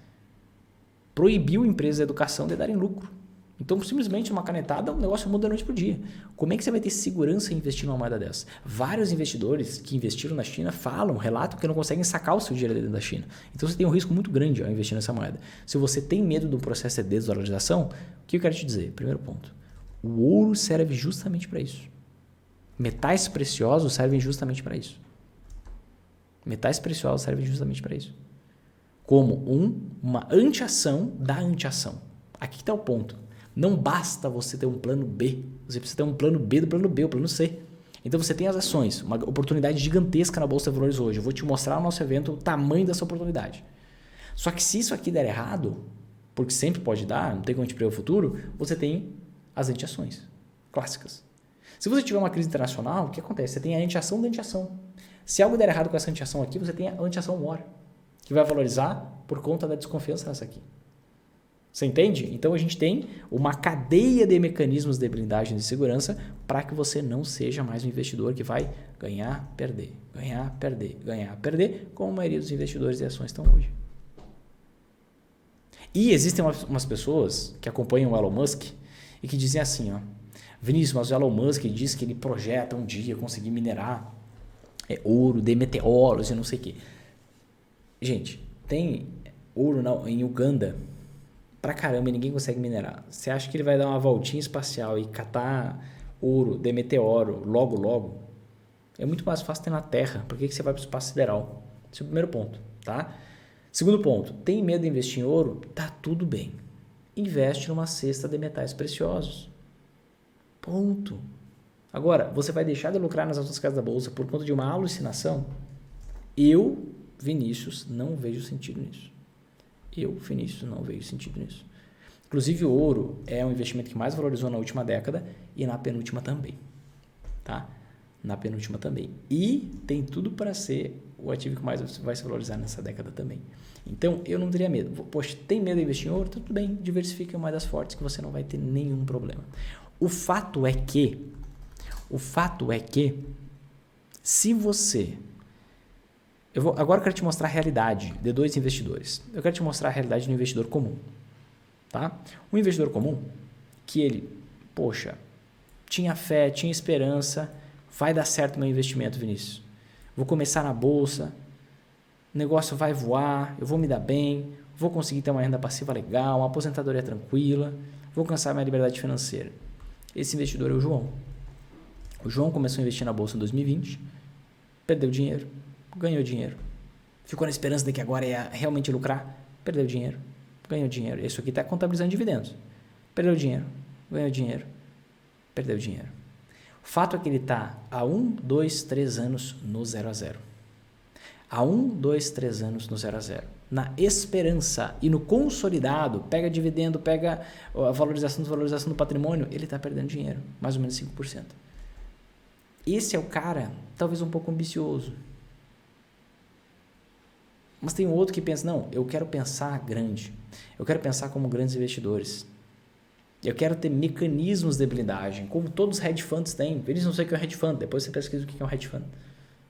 proibiu empresas de educação de darem lucro. Então, simplesmente uma canetada, o negócio muda da noite para o dia. Como é que você vai ter segurança em investir numa moeda dessa? Vários investidores que investiram na China relatam que não conseguem sacar o seu dinheiro dentro da China. Então, você tem um risco muito grande ao investir nessa moeda. Se você tem medo do processo de desvalorização, o que eu quero te dizer? Primeiro ponto, o ouro serve justamente para isso. Metais preciosos servem justamente para isso. Metais preciosos servem justamente para isso. Como uma anteação da anteação. Aqui está o ponto. Não basta você ter um plano B. Você precisa ter um plano B do plano B, o plano C. Então você tem as ações, uma oportunidade gigantesca na Bolsa de Valores hoje. Eu vou te mostrar no nosso evento o tamanho dessa oportunidade. Só que se isso aqui der errado, porque sempre pode dar, não tem como te prever o futuro, você tem as anteações clássicas. Se você tiver uma crise internacional, o que acontece? Você tem a anteação da anteação. Se algo der errado com essa anteação aqui, você tem a anteação war, que vai valorizar por conta da desconfiança nessa aqui. Você entende? Então a gente tem uma cadeia de mecanismos de blindagem de segurança para que você não seja mais um investidor que vai ganhar, perder, ganhar, perder, ganhar, perder, como a maioria dos investidores de ações estão hoje. E existem umas pessoas que acompanham o Elon Musk e que dizem assim, ó, Vinícius, mas o Elon Musk diz que ele projeta um dia conseguir minerar ouro de meteoros e não sei o quê. Gente, tem ouro em Uganda pra caramba e ninguém consegue minerar. Você acha que ele vai dar uma voltinha espacial e catar ouro de meteoro logo? É muito mais fácil ter na Terra. Por que você vai para o espaço sideral? Esse é o primeiro ponto, tá? Segundo ponto, tem medo de investir em ouro? Tá tudo bem. Investe numa cesta de metais preciosos. Ponto. Agora, você vai deixar de lucrar nas outras casas da bolsa por conta de uma alucinação? Eu, Vinícius, não vejo sentido nisso. Inclusive, o ouro é um investimento que mais valorizou na última década e na penúltima também. Tá? Na penúltima também. E tem tudo para ser o ativo que mais vai se valorizar nessa década também. Então, eu não teria medo. Poxa, tem medo de investir em ouro? Tudo bem, diversifique em moedas fortes que você não vai ter nenhum problema. O fato é que, se você... Agora eu quero te mostrar a realidade de dois investidores. Eu quero te mostrar a realidade do investidor comum. Tá? Um investidor comum que ele, poxa, tinha fé, tinha esperança, vai dar certo meu investimento, Vinícius. Vou começar na bolsa, o negócio vai voar, eu vou me dar bem, vou conseguir ter uma renda passiva legal, uma aposentadoria tranquila, vou alcançar minha liberdade financeira. Esse investidor é o João. O João começou a investir na bolsa em 2020, perdeu dinheiro, ganhou dinheiro. Ficou na esperança de que agora ia realmente lucrar, perdeu dinheiro, ganhou dinheiro. Isso aqui está contabilizando dividendos. Perdeu dinheiro, ganhou dinheiro, perdeu dinheiro. O fato é que ele está há 1, 2, 3 anos no 0 a 0. Há 1, 2, 3 anos no 0 a 0. Na esperança e no consolidado, pega dividendo, pega a valorização, desvalorização do patrimônio, ele está perdendo dinheiro, mais ou menos 5%. Esse é o cara, talvez um pouco ambicioso. Mas tem um outro que pensa, não, eu quero pensar grande. Eu quero pensar como grandes investidores. Eu quero ter mecanismos de blindagem, como todos os hedge funds têm. Eles não sei o que é um hedge fund, depois você pesquisa o que é um hedge fund.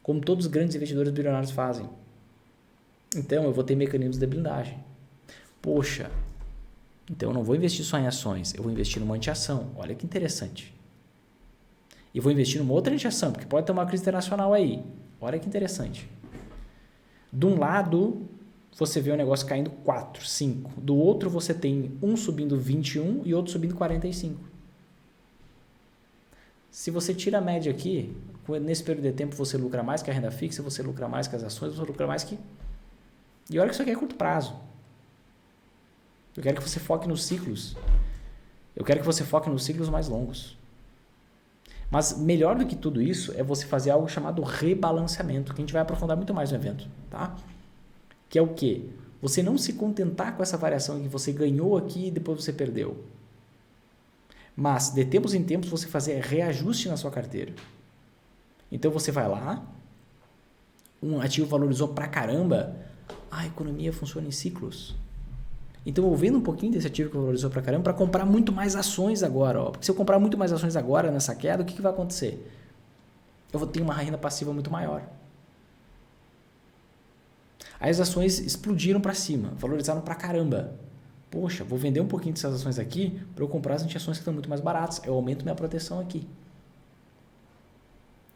Como todos os grandes investidores bilionários fazem. Então, eu vou ter mecanismos de blindagem. Poxa, então eu não vou investir só em ações, eu vou investir numa antiação. Olha que interessante. E vou investir numa outra antiação, porque pode ter uma crise internacional aí. Olha que interessante. De um lado, você vê o negócio caindo 4, 5. Do outro, você tem um subindo 21 e outro subindo 45. Se você tira a média aqui, nesse período de tempo você lucra mais que a renda fixa, você lucra mais que as ações, você lucra mais que... E olha que isso aqui é curto prazo. Eu quero que você foque nos ciclos. Eu quero que você foque nos ciclos mais longos. Mas melhor do que tudo isso é você fazer algo chamado rebalanceamento, que a gente vai aprofundar muito mais no evento, tá? Que é o quê? Você não se contentar com essa variação que você ganhou aqui e depois você perdeu. Mas de tempos em tempos você fazer reajuste na sua carteira. Então você vai lá, um ativo valorizou pra caramba, a economia funciona em ciclos. Então eu vou vendo um pouquinho desse ativo que valorizou pra caramba para comprar muito mais ações agora. Ó. Porque se eu comprar muito mais ações agora nessa queda, o que vai acontecer? Eu vou ter uma renda passiva muito maior. Aí as ações explodiram para cima, valorizaram pra caramba. Poxa, vou vender um pouquinho dessas ações aqui para eu comprar as antiações que estão muito mais baratas. Eu aumento minha proteção aqui.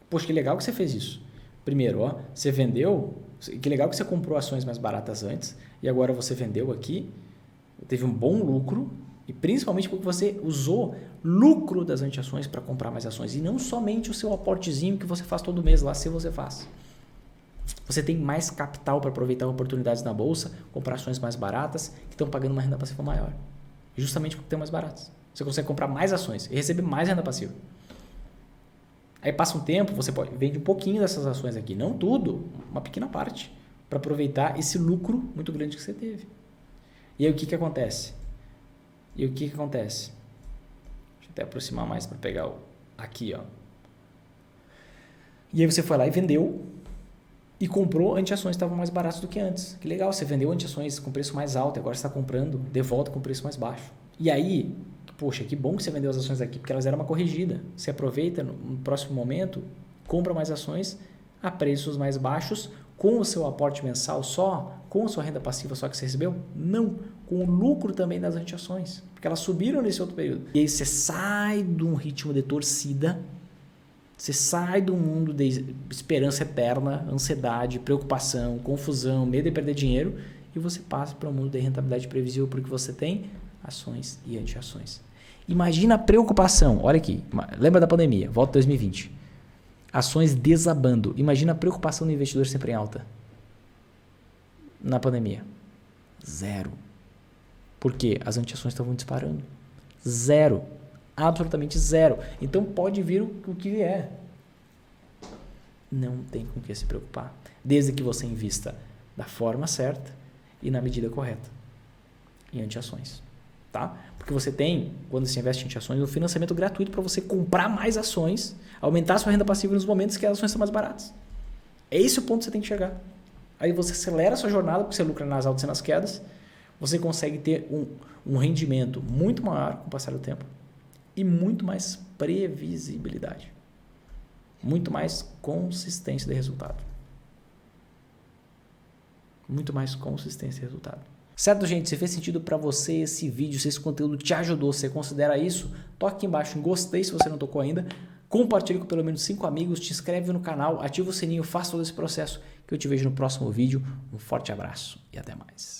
Poxa, que legal que você fez isso. Primeiro, ó, você vendeu, que legal que você comprou ações mais baratas antes e agora você vendeu aqui, teve um bom lucro e principalmente porque você usou lucro das antiações para comprar mais ações e não somente o seu aportezinho que você faz todo mês lá, se você faz. Você tem mais capital para aproveitar oportunidades na bolsa, comprar ações mais baratas que estão pagando uma renda passiva maior. Justamente porque estão mais baratas. Você consegue comprar mais ações e receber mais renda passiva. Aí passa um tempo, você vende um pouquinho dessas ações aqui, não tudo, uma pequena parte, para aproveitar esse lucro muito grande que você teve. E aí o que acontece? Deixa eu até aproximar mais para pegar aqui, ó. E aí você foi lá e vendeu e comprou antiações que estavam mais baratas do que antes. Que legal, você vendeu antiações com preço mais alto e agora você está comprando de volta com preço mais baixo. E aí, poxa, que bom que você vendeu as ações aqui, porque elas eram uma corrigida. Você aproveita no próximo momento, compra mais ações a preços mais baixos, com o seu aporte mensal só, com a sua renda passiva só que você recebeu? Não, com o lucro também das antiações, porque elas subiram nesse outro período. E aí você sai de um ritmo de torcida, você sai do mundo de esperança eterna, ansiedade, preocupação, confusão, medo de perder dinheiro e você passa para um mundo de rentabilidade previsível porque você tem ações e antiações. Imagina a preocupação, olha aqui, lembra da pandemia, volta 2020, ações desabando, imagina a preocupação do investidor sempre em alta na pandemia, zero, porque as antiações estavam disparando, zero, absolutamente zero, então pode vir o que vier, não tem com que se preocupar, desde que você invista da forma certa e na medida correta em antiações. Tá? Porque você tem, quando você investe em antiações, um financiamento gratuito para você comprar mais ações, aumentar a sua renda passiva nos momentos que as ações estão mais baratas. É esse o ponto que você tem que chegar. Aí você acelera a sua jornada, porque você lucra nas altas e nas quedas, você consegue ter um rendimento muito maior com o passar do tempo e muito mais previsibilidade. Muito mais consistência de resultado. Muito mais consistência de resultado. Certo, gente? Se fez sentido para você esse vídeo, se esse conteúdo te ajudou, você considera isso, toque aqui embaixo em gostei se você não tocou ainda, compartilhe com pelo menos 5 amigos, te inscreve no canal, ativa o sininho, faça todo esse processo que eu te vejo no próximo vídeo. Um forte abraço e até mais.